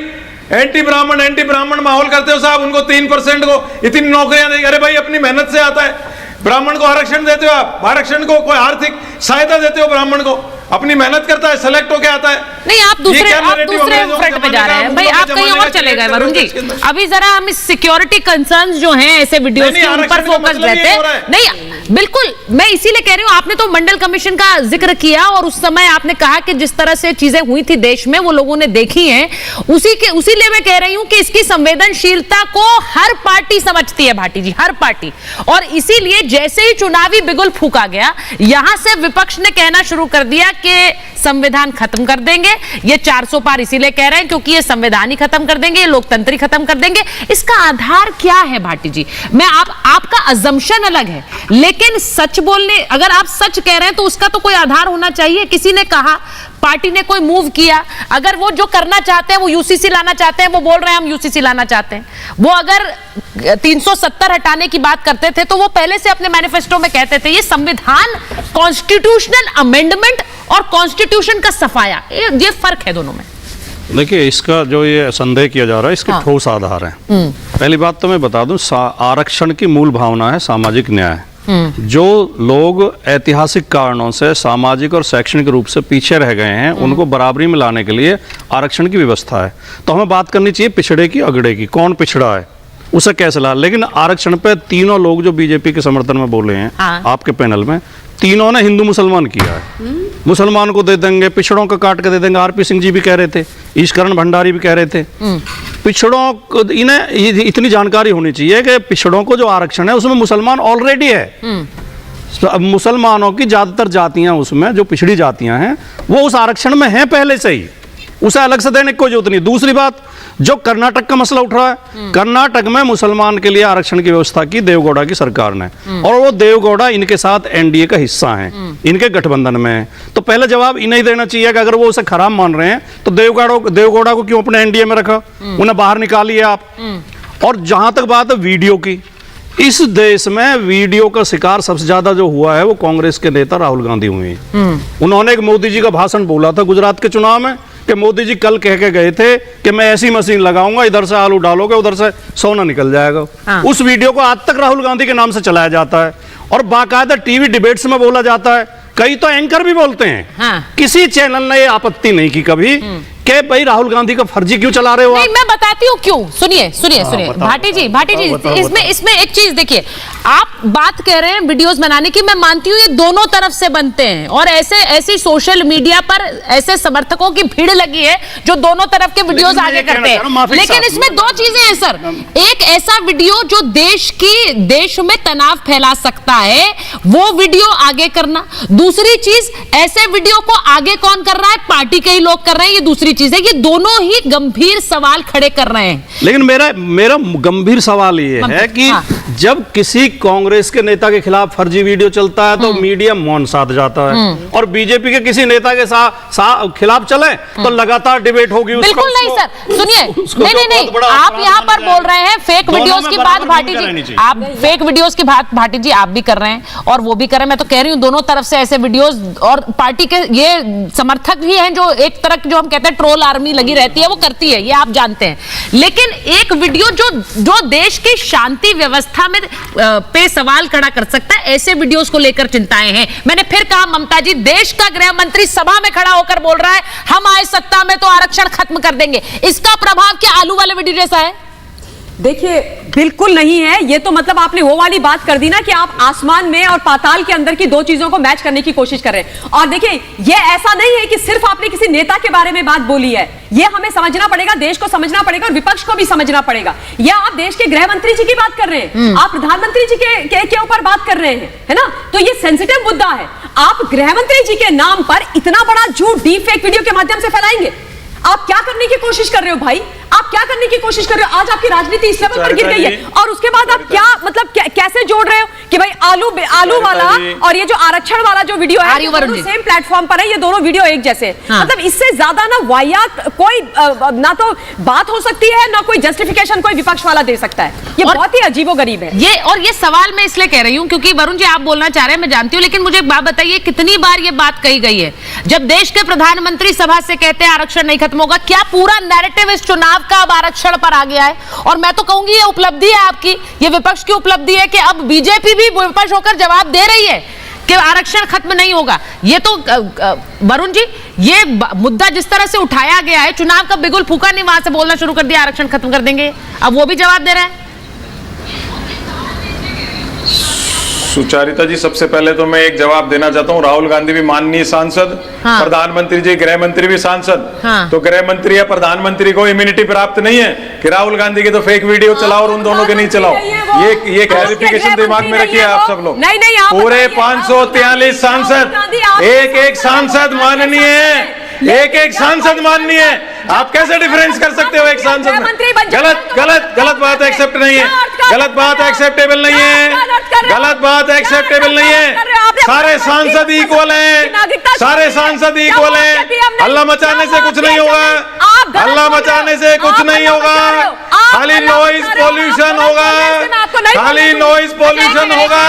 एंटी ब्राह्मण माहौल करते हो साहब। उनको 3% को इतनी नौकरियां देंगे। अरे भाई, अपनी मेहनत से आता है। ब्राह्मण को आरक्षण देते हो आप, आरक्षण को कोई आर्थिक सहायता देते हो ब्राह्मण को, अपनी मेहनत करता है, सेलेक्ट होके आता है। नहीं, आप दूसरे फ्रंट पे जा रहे हैं भाई, आप कहीं और चले गए वरुण जी। अभी जरा हम इस सिक्योरिटी कंसर्न्स जो हैं ऐसे वीडियोस के ऊपर फोकस रहते हैं। नहीं, बिल्कुल, मैं इसीलिए कह रही हूँ, आपने तो मंडल कमीशन का जिक्र किया और उस समय आपने कहा कि जिस तरह से चीजें हुई थी देश में वो लोगों ने देखी हैं, उसीलिए मैं कह रही हूँ कि इसकी संवेदनशीलता को हर पार्टी समझती है भाटी जी, हर पार्टी। और इसीलिए जैसे ही चुनावी बिगुल फूका गया, यहां से विपक्ष ने कहना शुरू कर दिया कि संविधान खत्म कर देंगे। ये 400 पार इसीलिए कह रहे हैं क्योंकि ये संविधान ही खत्म कर देंगे, ये लोकतंत्र ही खत्म कर देंगे। इसका आधार क्या है भाटी जी? आपका अजम्पशन अलग है, लेकिन सच बोलने, अगर आप सच कह रहे हैं तो उसका तो कोई आधार होना चाहिए। किसी ने कहा, पार्टी ने कोई मूव किया, अगर वो जो करना चाहते हैं, वो यूसीसी लाना चाहते हैं, वो बोल रहे हैं हम यूसीसी लाना चाहते हैं। वो अगर 370 हटाने की बात करते थे तो वो पहले से अपने मैनिफेस्टो में कहते थे। ये संविधान, कॉन्स्टिट्यूशनल अमेंडमेंट और कॉन्स्टिट्यूशन का सफाया, ये फर्क है दोनों में। देखिए, इसका जो ये संदेह किया जा रहा है, इसके ठोस आधार है। पहली बात तो मैं बता दूं, आरक्षण की मूल भावना है सामाजिक न्याय। जो लोग ऐतिहासिक कारणों से सामाजिक और शैक्षणिक रूप से पीछे रह गए हैं, उनको बराबरी में लाने के लिए आरक्षण की व्यवस्था है। तो हमें बात करनी चाहिए पिछड़े की, अगड़े की, कौन पिछड़ा है, उसे कैसे ला। लेकिन आरक्षण पे तीनों लोग जो बीजेपी के समर्थन में बोले हैं आपके पैनल में, तीनों ने हिंदू मुसलमान किया है। मुसलमान को दे देंगे, पिछड़ों को काट के दे देंगे। आरपी सिंह जी भी कह रहे थे, ईशकरण भंडारी भी कह रहे थे। पिछड़ों को, इन्हें इतनी जानकारी होनी चाहिए कि पिछड़ों को जो आरक्षण है उसमें मुसलमान ऑलरेडी है। तो मुसलमानों की ज्यादातर जातियां उसमें, जो पिछड़ी जातियां हैं, वो उस आरक्षण में हैं पहले से ही, उसे अलग से देने की कोई जरूरत नहीं। दूसरी बात, जो कर्नाटक का मसला उठ रहा है, कर्नाटक में मुसलमान के लिए आरक्षण की व्यवस्था की देवगौड़ा की सरकार ने, और वो देवगौड़ा इनके साथ एनडीए का हिस्सा है, इनके गठबंधन में है। तो पहले जवाब इन्हें देना चाहिए कि अगर वो उसे खराब मान रहे हैं तो देवगौड़ा को क्यों अपने एनडीए में रखा, उन्हें बाहर निकालिए आप। और जहां तक बात है वीडियो की, इस देश में वीडियो का शिकार सबसे ज्यादा जो हुआ है वो कांग्रेस के नेता राहुल गांधी हुए हैं। उन्होंने एक मोदी जी का भाषण बोला था गुजरात के चुनाव में कि मोदी जी कल कह के गए थे कि मैं ऐसी मशीन लगाऊंगा, इधर से आलू डालोगे उधर से सोना निकल जाएगा। उस वीडियो को आज तक राहुल गांधी के नाम से चलाया जाता है और बाकायदा टीवी डिबेट्स में बोला जाता है। कई तो एंकर भी बोलते हैं। हाँ। किसी चैनल ने ये आपत्ति नहीं की कभी कि भाई राहुल गांधी का फर्जी क्यों चला रहे हो नहीं, आप? मैं बताती हूँ क्यों। सुनिए भाटी जी इसमें एक चीज देखिए, आप बात कह रहे हैं वीडियोस बनाने की, मैं मानती हूँ ये दोनों तरफ से बनते हैं और ऐसी सोशल मीडिया पर ऐसे समर्थकों की भीड़ लगी है जो दोनों तरफ के वीडियोस आगे करते हैं। लेकिन इसमें दो चीजें हैं सर, एक ऐसा वीडियो जो देश में तनाव फैला सकता है वो वीडियो आगे करना, दूसरी चीज ऐसे वीडियो को आगे कौन कर रहा है, पार्टी के ही लोग कर रहे हैं, ये दूसरी चीज है। ये दोनों ही गंभीर सवाल खड़े कर रहे हैं। लेकिन मेरा गंभीर सवाल ये है कि जब किसी कांग्रेस के नेता के खिलाफ फर्जी वीडियो चलता है तो मीडिया मौन साध जाता है, और बीजेपी के किसी नेता के खिलाफ चले तो लगातार डिबेट होगी। बिल्कुल नहीं सर, सुनिए, नहीं, आप यहाँ पर बोल रहे हैं फेक वीडियोस की बात भाटी जी, आप फेक वीडियोस की बात भाटी जी आप भी कर रहे हैं और वो भी कर रहे हैं। मैं तो कह रही हूँ दोनों तरफ से ऐसे वीडियोस, और पार्टी के ये समर्थक भी हैं जो एक तरह जो हम कहते हैं ट्रोल आर्मी लगी रहती है, वो करती है, ये आप जानते हैं। लेकिन एक वीडियो जो देश की शांति व्यवस्था में पे सवाल खड़ा कर सकता है, ऐसे वीडियोस को लेकर चिंताएं हैं। मैंने फिर कहा, ममता जी, देश का गृह मंत्री सभा में खड़ा होकर बोल रहा है हम आए सत्ता में तो आरक्षण खत्म कर देंगे। इसका प्रभाव क्या आलू वाले वीडियो जैसा है? देखिए बिल्कुल नहीं है। ये तो मतलब आपने वो वाली बात कर दी ना कि आप आसमान में और पाताल के अंदर की दो चीजों को मैच करने की कोशिश कर रहे हैं। और देखिए ये ऐसा नहीं है कि सिर्फ आपने किसी नेता के बारे में बात बोली है, ये हमें समझना पड़ेगा, देश को समझना पड़ेगा और विपक्ष को भी समझना पड़ेगा। या आप देश के गृह मंत्री जी की बात कर रहे हैं, आप प्रधानमंत्री जी के ऊपर बात कर रहे हैं, है ना? तो ये सेंसिटिव मुद्दा है। आप गृह मंत्री जी के नाम पर इतना बड़ा झूठ डीप फेक वीडियो के माध्यम से फैलाएंगे? आप क्या करने की कोशिश कर रहे हो भाई? आप क्या करने की कोशिश कर रहे हो? आज आपकी राजनीति इस लेवल पर गिर गई है और उसके बाद आप क्या मतलब कैसे जोड़ रहे हो कि भाई आलू वाला और ये जो आरक्षण वाला जो वीडियो है दोनों सेम प्लेटफॉर्म पर है, ये दोनों वीडियो एक जैसे। हाँ। मतलब इससे ज्यादा ना वाहियात कोई ना तो बात हो सकती है ना कोई जस्टिफिकेशन कोई विपक्ष वाला दे सकता है। ये बहुत ही अजीबोगरीब है। ये सवाल मैं इसलिए कह रही हूं क्योंकि वरुण जी आप बोलना चाह रहे हैं, मैं जानती हूं, लेकिन मुझे एक बात बताइए, कितनी बार ये बात कही गई है जब देश के प्रधानमंत्री सभा से कहते हैं आरक्षण नहीं खत्म होगा? क्या पूरा नैरेटिव इस चुनाव का अब आरक्षण पर आ गया है? और मैं तो कहूंगी ये उपलब्धि है आपकी, ये विपक्ष की उपलब्धि है कि अब बीजेपी भी विपक्ष होकर जवाब दे रही है कि आरक्षण खत्म नहीं होगा। ये तो वरुण जी, ये मुद्दा जिस तरह से उठाया गया है, चुनाव का बिगुल फूका नहीं, वहां से बोलना शुरू कर दिया आरक्षण खत्म कर देंगे, अब वो भी जवाब दे रहे हैं। सुचारिता जी, सबसे पहले तो मैं एक जवाब देना चाहता हूँ, राहुल गांधी भी माननीय सांसद, हाँ। प्रधानमंत्री जी गृह मंत्री भी सांसद, हाँ। तो गृह मंत्री या प्रधानमंत्री को इम्यूनिटी प्राप्त नहीं है कि राहुल गांधी की तो फेक वीडियो चलाओ और उन दोनों के नहीं चलाओ। ये क्लैरिफिकेशन दिमाग में रखिए आप सब लोग। पूरे 543 सांसद, एक सांसद माननीय है, एक सांसद माननीय है, आप कैसे डिफरेंस कर सकते हो एक सांसद में? गलत बात एक्सेप्ट नहीं है, गलत बात एक्सेप्टेबल नहीं है, गलत बात एक्सेप्टेबल नहीं है। सारे सांसद इक्वल हैं, सारे सांसद इक्वल हैं। हल्ला मचाने से कुछ नहीं होगा, हल्ला मचाने से कुछ नहीं होगा, खाली नॉइज पॉल्यूशन होगा, खाली नॉइज पॉल्यूशन होगा।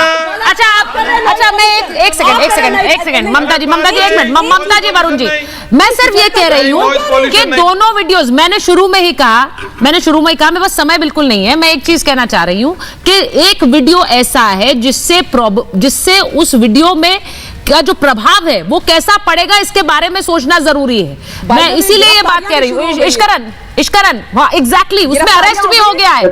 अच्छा मैं एक सेकंड ममता जी एक मिनट, ममता जी, वरुण जी, मैं सिर्फ ये कह रही हूँ कि दोनों वीडियोस, मैंने शुरू में ही कहा, मेरे पास समय बिल्कुल नहीं है, मैं एक चीज कहना चाह रही हूँ कि एक वीडियो ऐसा है जिससे उस वीडियो में का जो प्रभाव है वो कैसा पड़ेगा इसके बारे में सोचना जरूरी है। मैं इसीलिए ये बात कह रही हूँ। इश्करन, हाँ एग्जैक्टली, उसमें अरेस्ट भी हो गया है,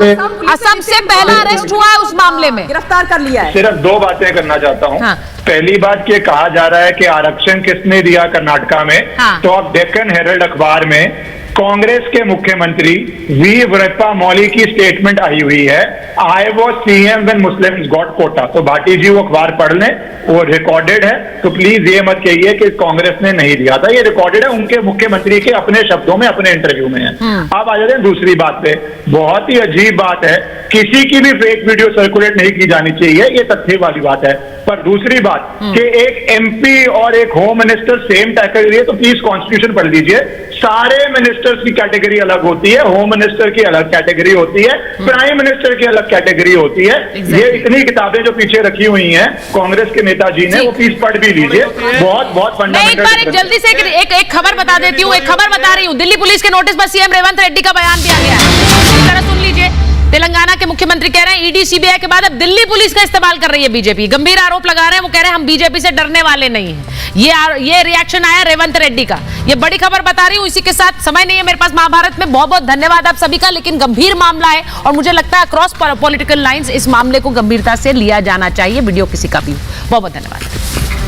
असम से पहला अरेस्ट हुआ है उस मामले में, गिरफ्तार कर लिया है। सिर्फ दो बातें करना चाहता हूँ। हाँ। पहली बात ये कहा जा रहा है कि आरक्षण किसने दिया कर्नाटका में, हाँ। तो अब डेक्कन हेरल्ड अखबार में कांग्रेस के मुख्यमंत्री वी वीरप्पा मोइली की स्टेटमेंट आई हुई है, I was CM when Muslims got quota. तो भाटी जी वो अखबार पढ़ लें, वो रिकॉर्डेड है, तो प्लीज ये मत कहिए कि कांग्रेस ने नहीं दिया था, ये रिकॉर्डेड है, उनके मुख्यमंत्री के अपने शब्दों में अपने इंटरव्यू में है। अब आ जाते हैं दूसरी बात पे। बहुत ही अजीब बात है, किसी की भी फेक वीडियो सर्कुलेट नहीं की जानी चाहिए, ये तथ्य वाली बात है। पर दूसरी बात कि एक एमपी और एक होम मिनिस्टर सेम कैटेगरी है, तो प्लीज कॉन्स्टिट्यूशन पढ़ लीजिए, सारे मिनिस्टर्स की कैटेगरी अलग होती है, होम मिनिस्टर की अलग कैटेगरी होती है, प्राइम मिनिस्टर की अलग कैटेगरी होती है। ये इतनी किताबें जो पीछे रखी हुई हैं कांग्रेस के नेताजी ने, वो प्लीज पढ़ भी लीजिए, बहुत फंडामेंटल। एक जल्दी से एक खबर बता देती हूँ, एक खबर बता रही हूँ, दिल्ली पुलिस के नोटिस पर सीएम रेवंत रेड्डी का बयान दिया गया है, सुन लीजिए। तेलंगाना के मुख्यमंत्री कह रहे हैं ईडी सीबीआई के बाद अब दिल्ली पुलिस का इस्तेमाल कर रही है बीजेपी। गंभीर आरोप लगा रहे हैं, वो कह रहे हैं हम बीजेपी से डरने वाले नहीं हैं। ये रिएक्शन आया रेवंत रेड्डी का। ये बड़ी खबर बता रही हूं। इसी के साथ समय नहीं है मेरे पास महाभारत में। बहुत बहुत धन्यवाद आप सभी का, लेकिन गंभीर मामला है और मुझे लगता है अक्रॉस पॉलिटिकल लाइंस इस मामले को गंभीरता से लिया जाना चाहिए, वीडियो किसी का भी हो। बहुत बहुत धन्यवाद।